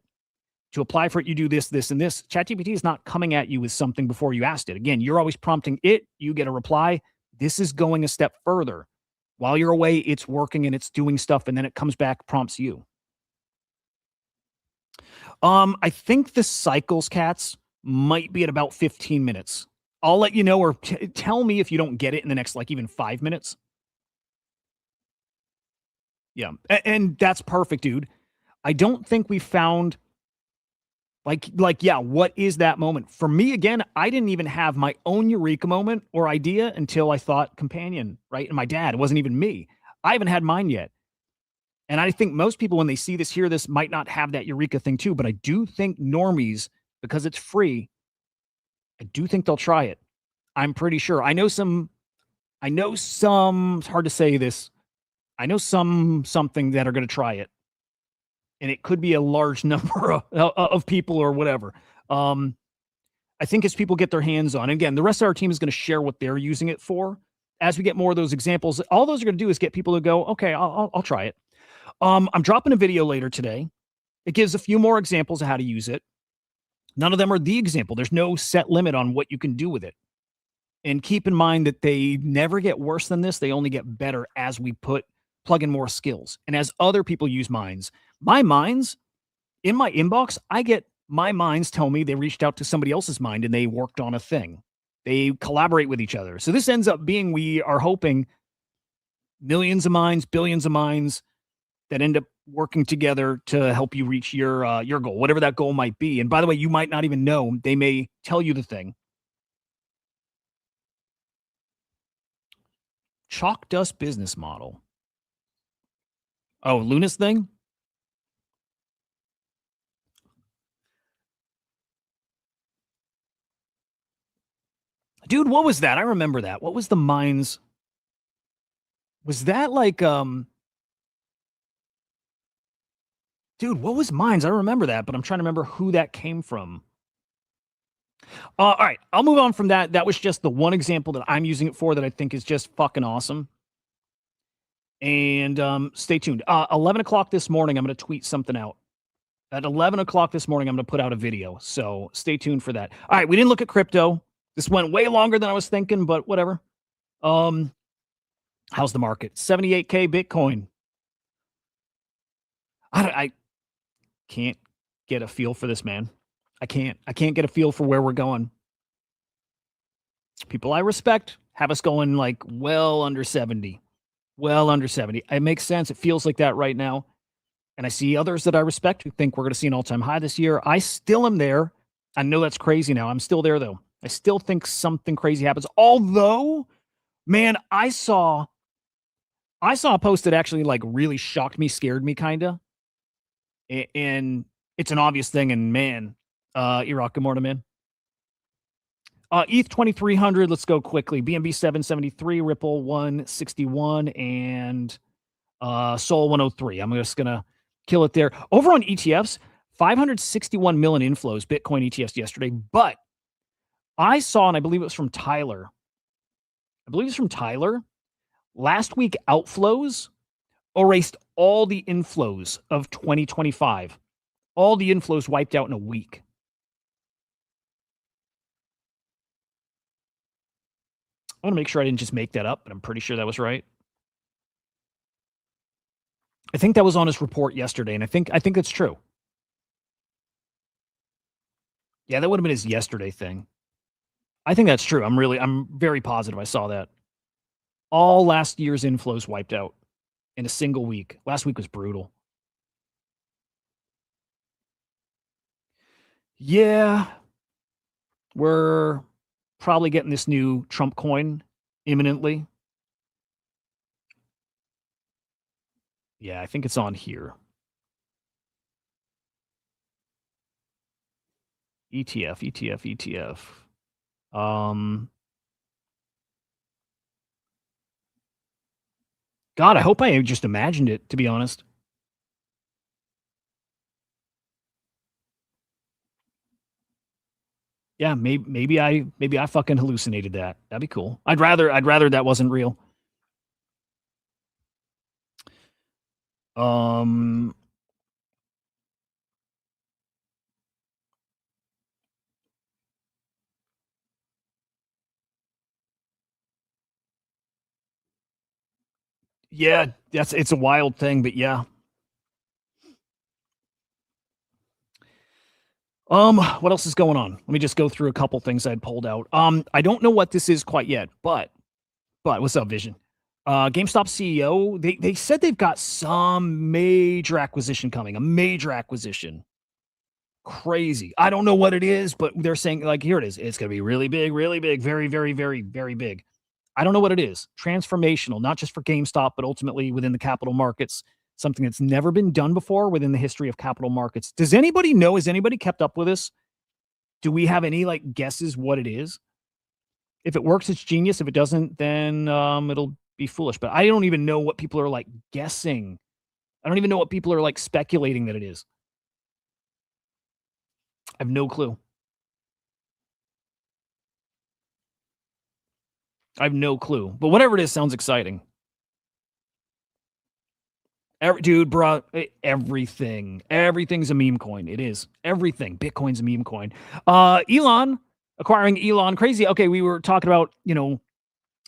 To apply for it, you do this, this, and this. ChatGPT is not coming at you with something before you asked it. Again, you're always prompting it. You get a reply. This is going a step further. While you're away, it's working and it's doing stuff, and then it comes back, prompts you. I think the cycles, cats, might be at about 15 minutes. I'll let you know, or tell me if you don't get it in the next, like, even 5 minutes. Yeah, and that's perfect, dude. I don't think we found... yeah, what is that moment? For me, again, I didn't even have my own eureka moment or idea until I thought companion, right? And my dad, it wasn't even me. I haven't had mine yet. And I think most people, when they see this, hear this, might not have that eureka thing too. But I do think normies, because it's free, I do think they'll try it. I'm pretty sure. I know some, it's hard to say this. I know something that are going to try it. And it could be a large number of people or whatever. I think as people get their hands on, and again, the rest of our team is going to share what they're using it for. As we get more of those examples, all those are going to do is get people to go, okay, I'll try it. I'm dropping a video later today. It gives a few more examples of how to use it. None of them are the example. There's no set limit on what you can do with it. And keep in mind that they never get worse than this. They only get better as we plug in more skills. And as other people use minds, my minds in my inbox, I get my minds tell me they reached out to somebody else's mind and they worked on a thing. They collaborate with each other. So this ends up being, we are hoping, millions of minds, billions of minds that end up working together to help you reach your goal, whatever that goal might be. And by the way, you might not even know. They may tell you the thing. Chalk dust business model. Oh, Luna's thing? Dude, what was that? I remember that. What was the mines? Was that like dude, what was mines? I remember that, but I'm trying to remember who that came from. All right, I'll move on from that. That was just the one example that I'm using it for that I think is just fucking awesome. And stay tuned. 11 o'clock this morning, I'm going to tweet something out. At 11 o'clock this morning, I'm going to put out a video. So stay tuned for that. All right, we didn't look at crypto. This went way longer than I was thinking, but whatever. How's the market? 78K Bitcoin. I can't get a feel for this, man. I can't get a feel for where we're going. People I respect have us going like well under 70. Well under 70. It makes sense. It feels like that right now. And I see others that I respect who think we're going to see an all-time high this year. I still am there. I know that's crazy now. I'm still there though. I still think something crazy happens. Although, man, I saw a post that actually like really shocked me, scared me kind of. And it's an obvious thing. And man, Iraq, good morning, man. ETH 2300, let's go quickly. BNB 773, Ripple 161, and Sol 103. I'm just going to kill it there. Over on ETFs, 561 million inflows, Bitcoin ETFs yesterday. But I saw, and I believe it was from Tyler. Last week, outflows erased all the inflows of 2025. All the inflows wiped out in a week. I want to make sure I didn't just make that up, but I'm pretty sure that was right. I think that was on his report yesterday, and I think that's true. Yeah, that would have been his yesterday thing. I think that's true. I'm very positive I saw that. All last year's inflows wiped out in a single week. Last week was brutal. Yeah, we're probably getting this new Trump coin imminently. Yeah, I think it's on here. ETF. God, I hope I just imagined it, to be honest. Yeah, maybe I fucking hallucinated that. That'd be cool. I'd rather that wasn't real. Yeah, it's a wild thing, but yeah. What else is going on? Let me just go through a couple things I'd pulled out. I don't know what this is quite yet, but what's up, Vision? GameStop CEO, they said they've got some major acquisition coming, a major acquisition. Crazy. I don't know what it is, but they're saying like, here it is. It's going to be really big, very, very, very, very big. I don't know what it is. Transformational, not just for GameStop, but ultimately within the capital markets, something that's never been done before within the history of capital markets. Does anybody know? Has anybody kept up with this? Do we have any like guesses what it is? If it works, it's genius. If it doesn't, then it'll be foolish. But I don't even know what people are like guessing. I don't even know what people are like speculating that it is. I have no clue. I have no clue. But whatever it is, sounds exciting. Dude, bro, everything's a meme coin. It is. Everything. Bitcoin's a meme coin. Elon, acquiring Elon. Crazy. Okay, we were talking about,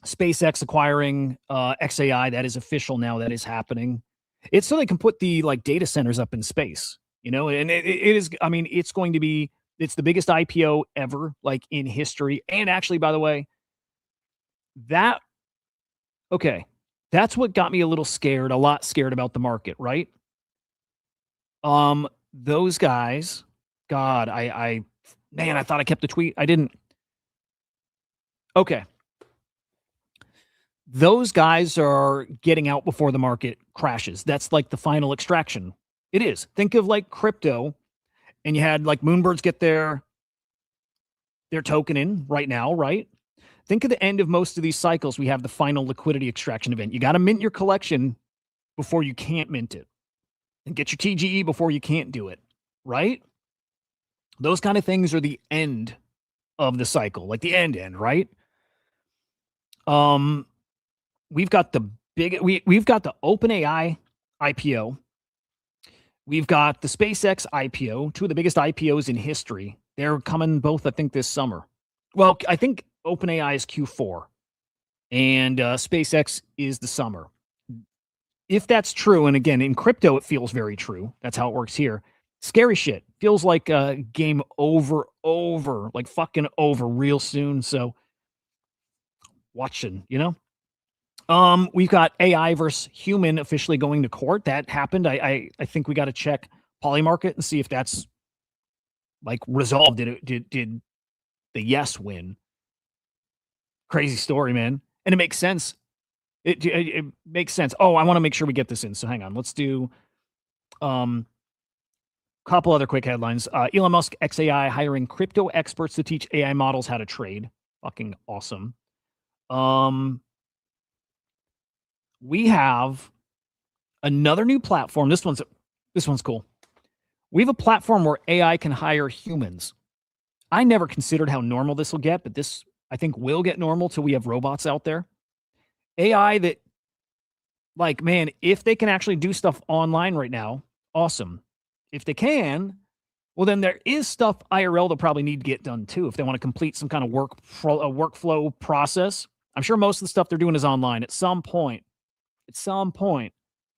SpaceX acquiring XAI. That is official now. That is happening. It's so they can put the like data centers up in space, and it is, I mean, it's the biggest IPO ever, like in history. And actually, by the way, that's what got me a lot scared about the market, right? Those guys, God, I thought I kept the tweet. I didn't. Okay. Those guys are getting out before the market crashes. That's like the final extraction. It is. Think of like crypto, and you had like Moonbirds get their token in right now, right? Think of the end of most of these cycles. We have the final liquidity extraction event. You got to mint your collection before you can't mint it, and get your TGE before you can't do it, right? Those kind of things are the end of the cycle, like the end, right? We've got the we've got the OpenAI IPO. We've got the SpaceX IPO, two of the biggest IPOs in history. They're coming both, I think, this summer. Well, I think OpenAI is Q4, and SpaceX is the summer. If that's true, and again, in crypto, it feels very true. That's how it works here. Scary shit. feels like game over, like fucking over real soon. So watching, we've got AI versus human officially going to court. That happened. I think we got to check Polymarket and see if that's like resolved. Did the yes win? Crazy story, man. And it makes sense. It makes sense. Oh, I want to make sure we get this in. So hang on. Let's do couple other quick headlines. Elon Musk XAI hiring crypto experts to teach AI models how to trade. Fucking awesome. We have another new platform. This one's cool. We have a platform where AI can hire humans. I never considered how normal this will get, but this I think will get normal till we have robots out there. AI that, like, man, if they can actually do stuff online right now, awesome. If they can, well, then there is stuff IRL they'll probably need to get done too if they want to complete some kind of workflow process. I'm sure most of the stuff they're doing is online. At some point,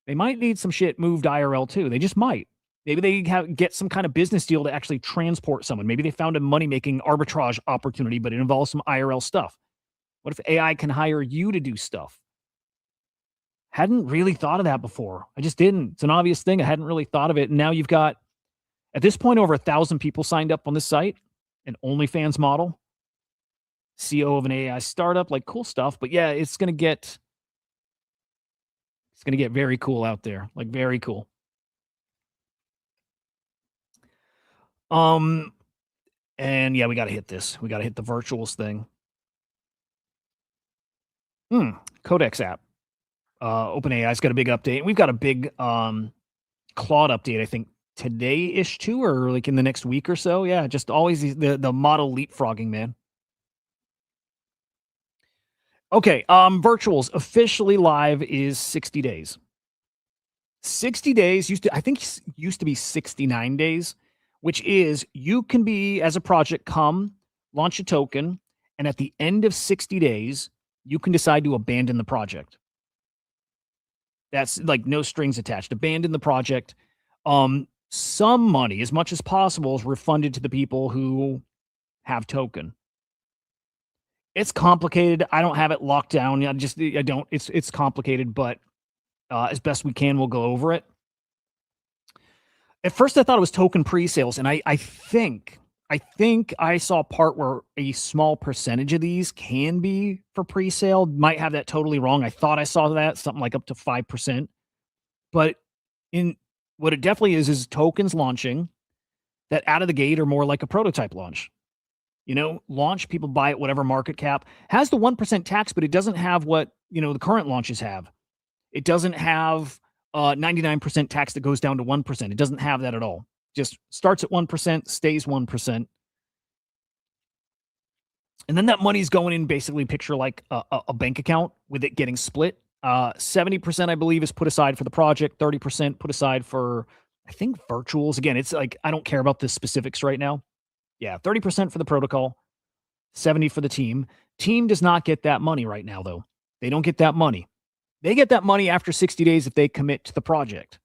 they might need some shit moved IRL too. They just might. Maybe they get some kind of business deal to actually transport someone. Maybe they found a money-making arbitrage opportunity, but it involves some IRL stuff. What if AI can hire you to do stuff? Hadn't really thought of that before. I just didn't. It's an obvious thing. I hadn't really thought of it. And now you've got, at this point, over 1,000 people signed up on this site, an OnlyFans model, CEO of an AI startup, like cool stuff. But yeah, it's going to get very cool out there, like very cool. And yeah, we got to hit this. We got to hit the virtuals thing. Codex app. OpenAI's got a big update. We've got a big Claude update, I think today-ish too, or like in the next week or so. Yeah, just always the model leapfrogging, man. Okay, virtuals officially live is 60 days. 60 days used to be 69 days, which is you can be, as a project, come launch a token, and at the end of 60 days, you can decide to abandon the project. That's like no strings attached. Abandon the project. Some money, as much as possible, is refunded to the people who have token. It's complicated. I don't have it locked down. I don't. It's complicated, but as best we can, we'll go over it. At first, I thought it was token pre-sales, and I think I saw a part where a small percentage of these can be for pre-sale. Might have that totally wrong. I thought I saw that something like up to 5%, but in what it definitely is tokens launching that out of the gate are more like a prototype launch. Launch, people buy at whatever market cap, has the 1% tax, but it doesn't have what the current launches have. It doesn't have 99% tax that goes down to 1%. It doesn't have that at all. Just starts at 1%, stays 1%. And then that money's going in, basically picture like a bank account with it getting split. 70%, I believe, is put aside for the project. 30% put aside for, I think, virtuals. Again, it's like, I don't care about the specifics right now. Yeah, 30% for the protocol, 70 for the team. Team does not get that money right now, though. They don't get that money. They get that money after 60 days if they commit to the project.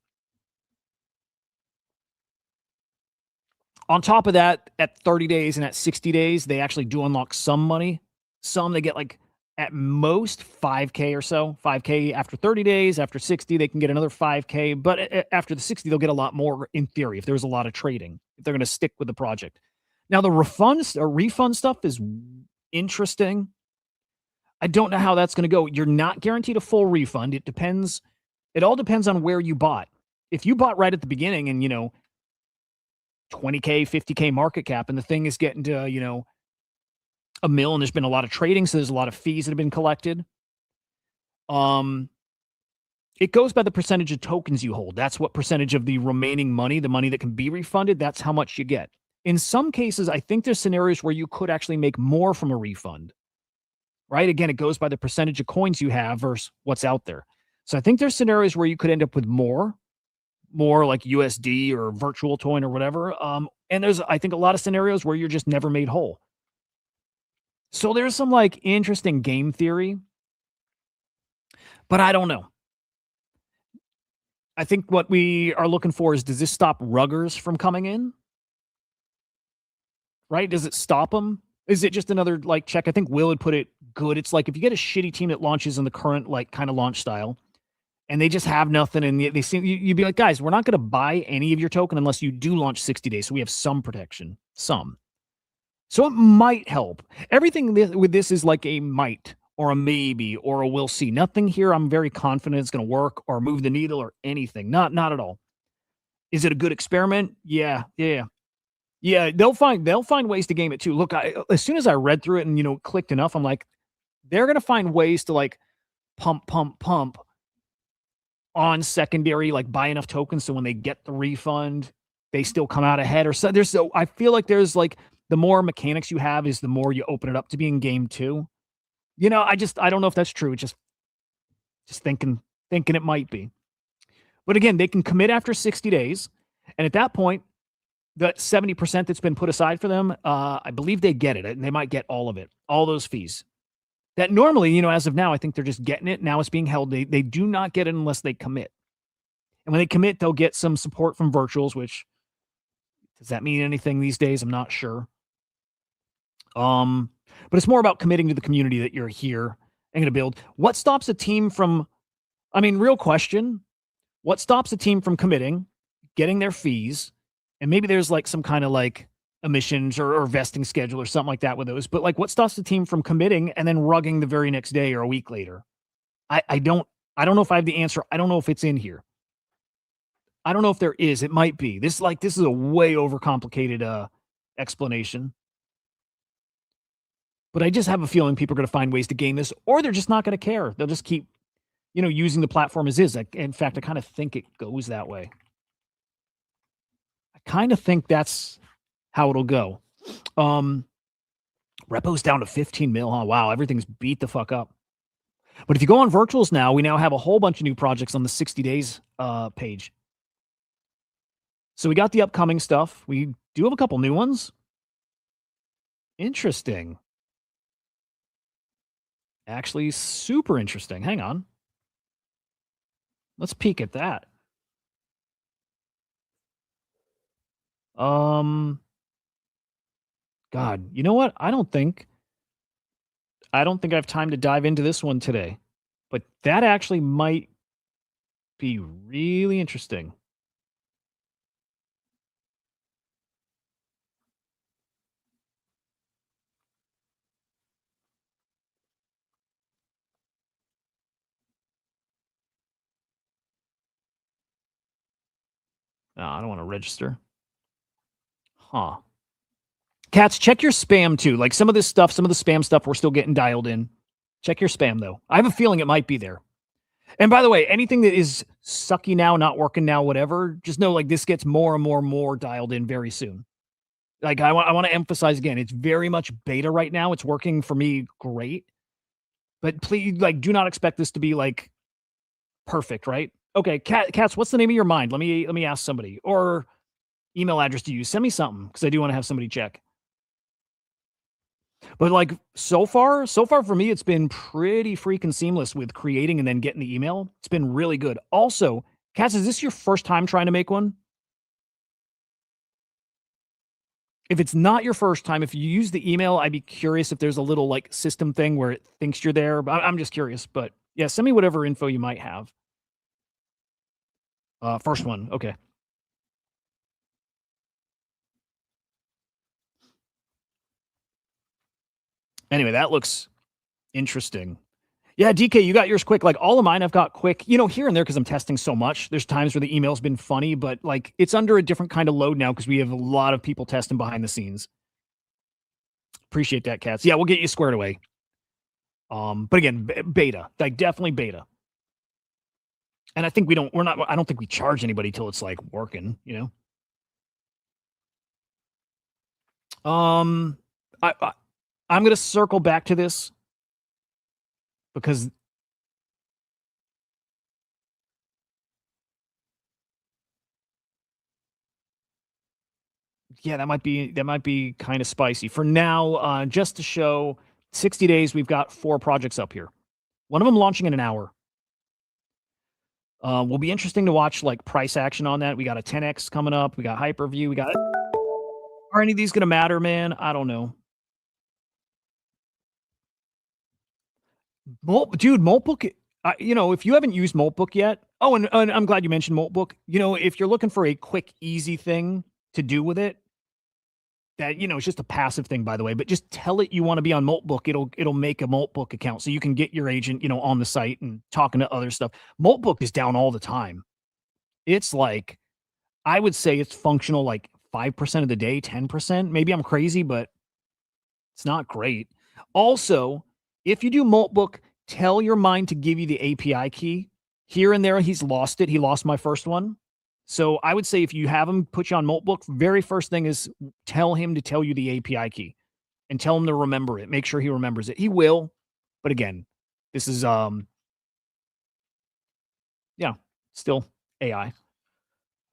On top of that, at 30 days and at 60 days, they actually do unlock some money. Some they get like at most 5K or so. 5K after 30 days. After 60, they can get another 5K. But after the 60, they'll get a lot more in theory if there's a lot of trading, if they're going to stick with the project. Now, the refund stuff is interesting. I don't know how that's going to go. You're not guaranteed a full refund. It depends. It all depends on where you bought. If you bought right at the beginning and, 20K, 50K market cap, and the thing is getting to, $1 million, and there's been a lot of trading, so there's a lot of fees that have been collected. It goes by the percentage of tokens you hold. That's what percentage of the remaining money, the money that can be refunded, that's how much you get. In some cases, I think there's scenarios where you could actually make more from a refund, right? Again, it goes by the percentage of coins you have versus what's out there. So I think there's scenarios where you could end up with more like USD or virtual coin or whatever. And there's, I think, a lot of scenarios where you're just never made whole. So there's some like interesting game theory, but I don't know. I think what we are looking for is, does this stop ruggers from coming in? right? Does it stop them? Is it just another like check? I think Will had put it good. It's like if you get a shitty team that launches in the current like kind of launch style, and they just have nothing, and they seem you'd be like, guys, we're not going to buy any of your token unless you do launch 60 days, so we have some protection, some. So it might help. Everything with this is like a might or a maybe or a we'll see. Nothing here I'm very confident it's going to work or move the needle or anything. Not at all. Is it a good experiment? Yeah. They'll find ways to game it too. Look, as soon as I read through it and clicked enough, I'm like, they're going to find ways to like pump on secondary, like buy enough tokens so when they get the refund, they still come out ahead. Or so I feel like there's like the more mechanics you have is the more you open it up to being game too. I don't know if that's true. It's just thinking it might be. But again, they can commit after 60 days. And at that point, the 70% that's been put aside for them, I believe they get it. And they might get all of it, all those fees. That normally, as of now, I think they're just getting it. Now it's being held. They do not get it unless they commit. And when they commit, they'll get some support from virtuals, which does that mean anything these days? I'm not sure. But it's more about committing to the community that you're here and going to build. What stops a team from, real question, what stops a team from committing, getting their fees, and maybe there's like some kind of like emissions or vesting schedule or something like that with those, but like what stops the team from committing and then rugging the very next day or a week later? I don't know if I have the answer. I don't know if it's in here. I don't know if there is. It might be. This is a way overcomplicated explanation. But I just have a feeling people are going to find ways to game this, or they're just not going to care. They'll just keep, using the platform as is. In fact, I kind of think it goes that way. I kind of think that's how it'll go. Repo's down to 15 mil, huh? Wow, everything's beat the fuck up. But if you go on virtuals now, we now have a whole bunch of new projects on the 60 days page. So we got the upcoming stuff. We do have a couple new ones. Interesting. Actually, super interesting. Hang on. Let's peek at that. God, you know what? I don't think I have time to dive into this one today. But that actually might be really interesting. No, I don't want to register. Huh. Cats, check your spam too. Like some of this stuff, some of the spam stuff, we're still getting dialed in. Check your spam though. I have a feeling it might be there. And by the way, anything that is sucky now, not working now, whatever, just know like this gets more and more dialed in very soon. Like I want to emphasize again, it's very much beta right now. It's working for me great. But please, like, do not expect this to be like perfect, right? Okay, Cats, what's the name of your mind? Let me ask somebody. Or email address to use. Send me something because I do want to have somebody check. But like so far for me, it's been pretty freaking seamless with creating and then getting the email. It's been really good. Also, Cats, is this your first time trying to make one? If it's not your first time, if you use the email, I'd be curious if there's a little like system thing where it thinks you're there. But I'm just curious. But yeah, send me whatever info you might have. First one. Okay. Anyway, that looks interesting. Yeah, DK, you got yours quick. Like all of mine, I've got quick, here and there because I'm testing so much. There's times where the email's been funny, but like it's under a different kind of load now because we have a lot of people testing behind the scenes. Appreciate that, Cats. Yeah, we'll get you squared away. But again, beta, like definitely beta. And I think I don't think we charge anybody till it's like working, I'm going to circle back to this because yeah, that might be kind of spicy. For now, just to show 60 days, we've got 4 projects up here. One of them launching in an hour. Will be interesting to watch like price action on that. We got a 10x coming up. We got Hyperview. We got Are any of these gonna matter, man? I don't know. Dude, Moltbook, if you haven't used Moltbook yet. Oh, and I'm glad you mentioned Moltbook. If you're looking for a quick, easy thing to do with it, that it's just a passive thing, by the way. But just tell it you want to be on Moltbook. It'll make a Moltbook account so you can get your agent, on the site and talking to other stuff. Moltbook is down all the time. It's like I would say it's functional like 5% of the day, 10%. Maybe I'm crazy, but it's not great. Also, if you do Moltbook, tell your mind to give you the API key. Here and there, he's lost it. He lost my first one. So I would say if you have him put you on Moltbook, very first thing is tell him to tell you the API key and tell him to remember it. Make sure he remembers it. He will. But again, this is yeah, still AI.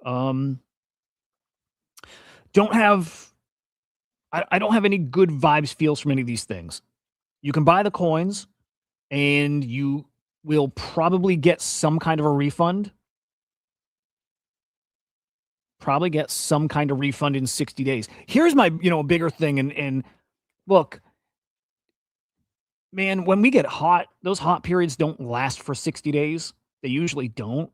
Um don't have I don't have any good vibes, feels from any of these things. You can buy the coins and you will probably get some kind of a refund. Probably get some kind of refund in 60 days. Here's my, bigger thing. And look, man, when we get hot, those hot periods don't last for 60 days. They usually don't.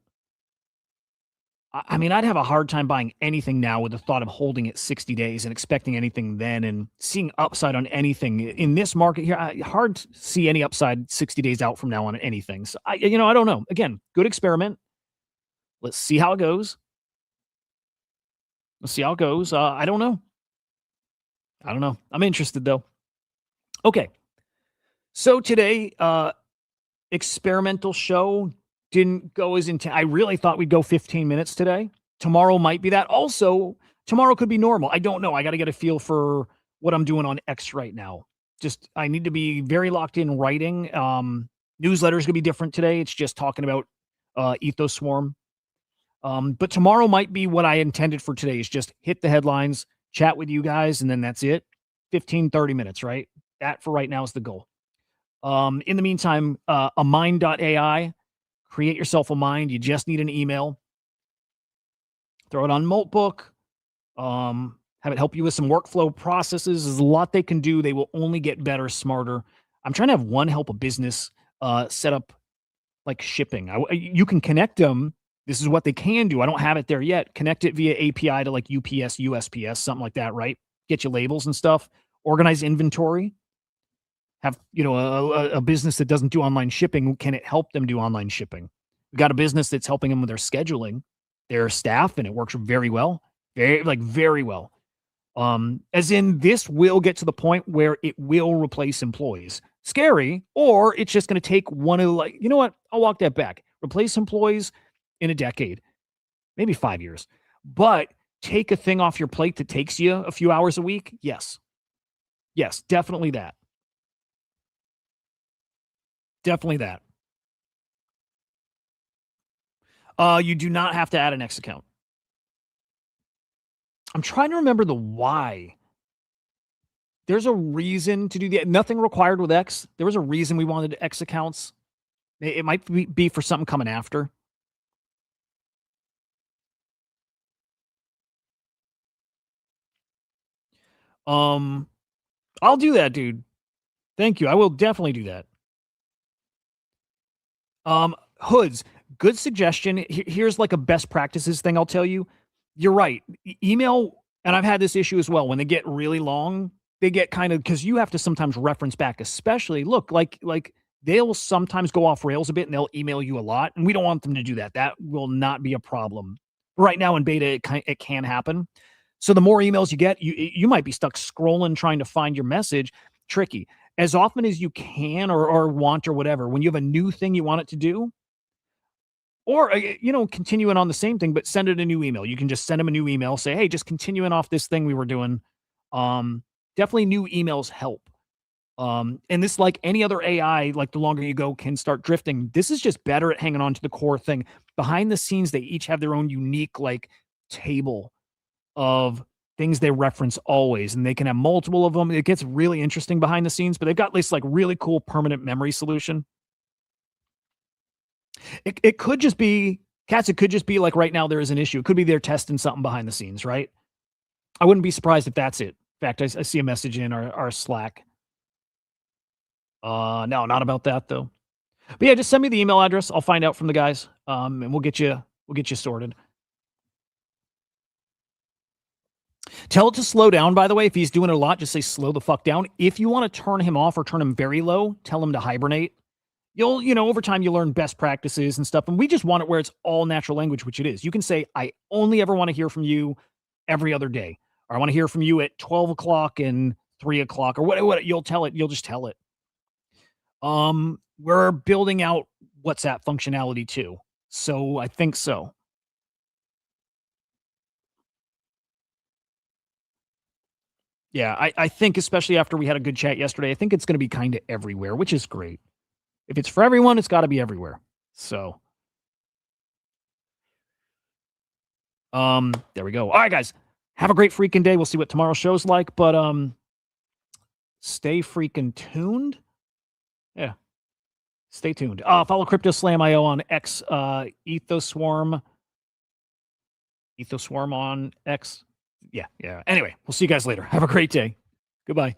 I mean, I'd have a hard time buying anything now with the thought of holding it 60 days and expecting anything then and seeing upside on anything in this market here. Hard to see any upside 60 days out from now on anything. So I don't know. Again, good experiment. Let's see how it goes. Let's see how it goes. I don't know. I don't know. I'm interested though. Okay. So today, experimental show didn't go as intense. I really thought we'd go 15 minutes today. Tomorrow might be that. Also, tomorrow could be normal. I don't know. I got to get a feel for what I'm doing on X right now. Just I need to be very locked in writing. Newsletter's gonna be different today. It's just talking about Ethos Swarm. But tomorrow might be what I intended for today is just hit the headlines, chat with you guys, and then that's it. 15, 30 minutes, right? That for right now is the goal. In the meantime, amind.ai, create yourself a mind. You just need an email. Throw it on Moltbook. Have it help you with some workflow processes. There's a lot they can do. They will only get better, smarter. I'm trying to have one help a business set up like shipping. You can connect them. This is what they can do. I don't have it there yet. Connect it via API to like UPS, USPS, something like that, right? Get you labels and stuff. Organize inventory. Have, a business that doesn't do online shipping. Can it help them do online shipping? We got a business that's helping them with their scheduling, their staff, and it works very well. Very well. As in this will get to the point where it will replace employees. Scary, or it's just going to take one of you know what? I'll walk that back. Replace employees in a decade, maybe 5 years, but take a thing off your plate that takes you a few hours a week. Yes, definitely that. Definitely that. You do not have to add an X account. I'm trying to remember the why. There's a reason to do that. Nothing required with X. There was a reason we wanted X accounts. It might be for something coming after. I'll do that, dude. Thank you. I will definitely do that. Hoods, good suggestion. Here's like a best practices thing I'll tell you. You're right. Email, and I've had this issue as well. When they get really long, they get kind of because you have to sometimes reference back, especially look like they'll sometimes go off rails a bit and they'll email you a lot, and we don't want them to do that. That will not be a problem. Right now in beta, it can happen. So the more emails you get, you might be stuck scrolling trying to find your message. Tricky. As often as you can or want or whatever, when you have a new thing you want it to do, or continuing on the same thing, but send it a new email. You can just send them a new email, say, hey, just continuing off this thing we were doing. Definitely new emails help. And this, like any other AI, like the longer you go, can start drifting. This is just better at hanging on to the core thing. Behind the scenes, they each have their own unique like table of things they reference always, and they can have multiple of them. It gets really interesting behind the scenes, but they've got this like really cool permanent memory solution. It could just be cats. It could just be like right now there is an issue. It could be they're testing something behind the scenes, right? I wouldn't be surprised if that's it. In fact, I see a message in our Slack. No, not about that though. But yeah, just send me the email address. I'll find out from the guys, and we'll get you sorted. Tell it to slow down, by the way. If he's doing it a lot, just say slow the fuck down. If you want to turn him off or turn him very low, tell him to hibernate. You'll, over time, you learn best practices and stuff. And we just want it where it's all natural language, which it is. You can say, I only ever want to hear from you every other day. Or I want to hear from you at 12 o'clock and 3 o'clock or what you'll tell it. You'll just tell it. We're building out WhatsApp functionality too. So I think so. Yeah, I think especially after we had a good chat yesterday, I think it's going to be kind of everywhere, which is great. If it's for everyone, it's got to be everywhere. So, there we go. All right, guys, have a great freaking day. We'll see what tomorrow's show's like, but stay freaking tuned. Yeah, stay tuned. Follow CryptoSlam.io on X, Ethoswarm on X. Yeah. Anyway, we'll see you guys later. Have a great day. Goodbye.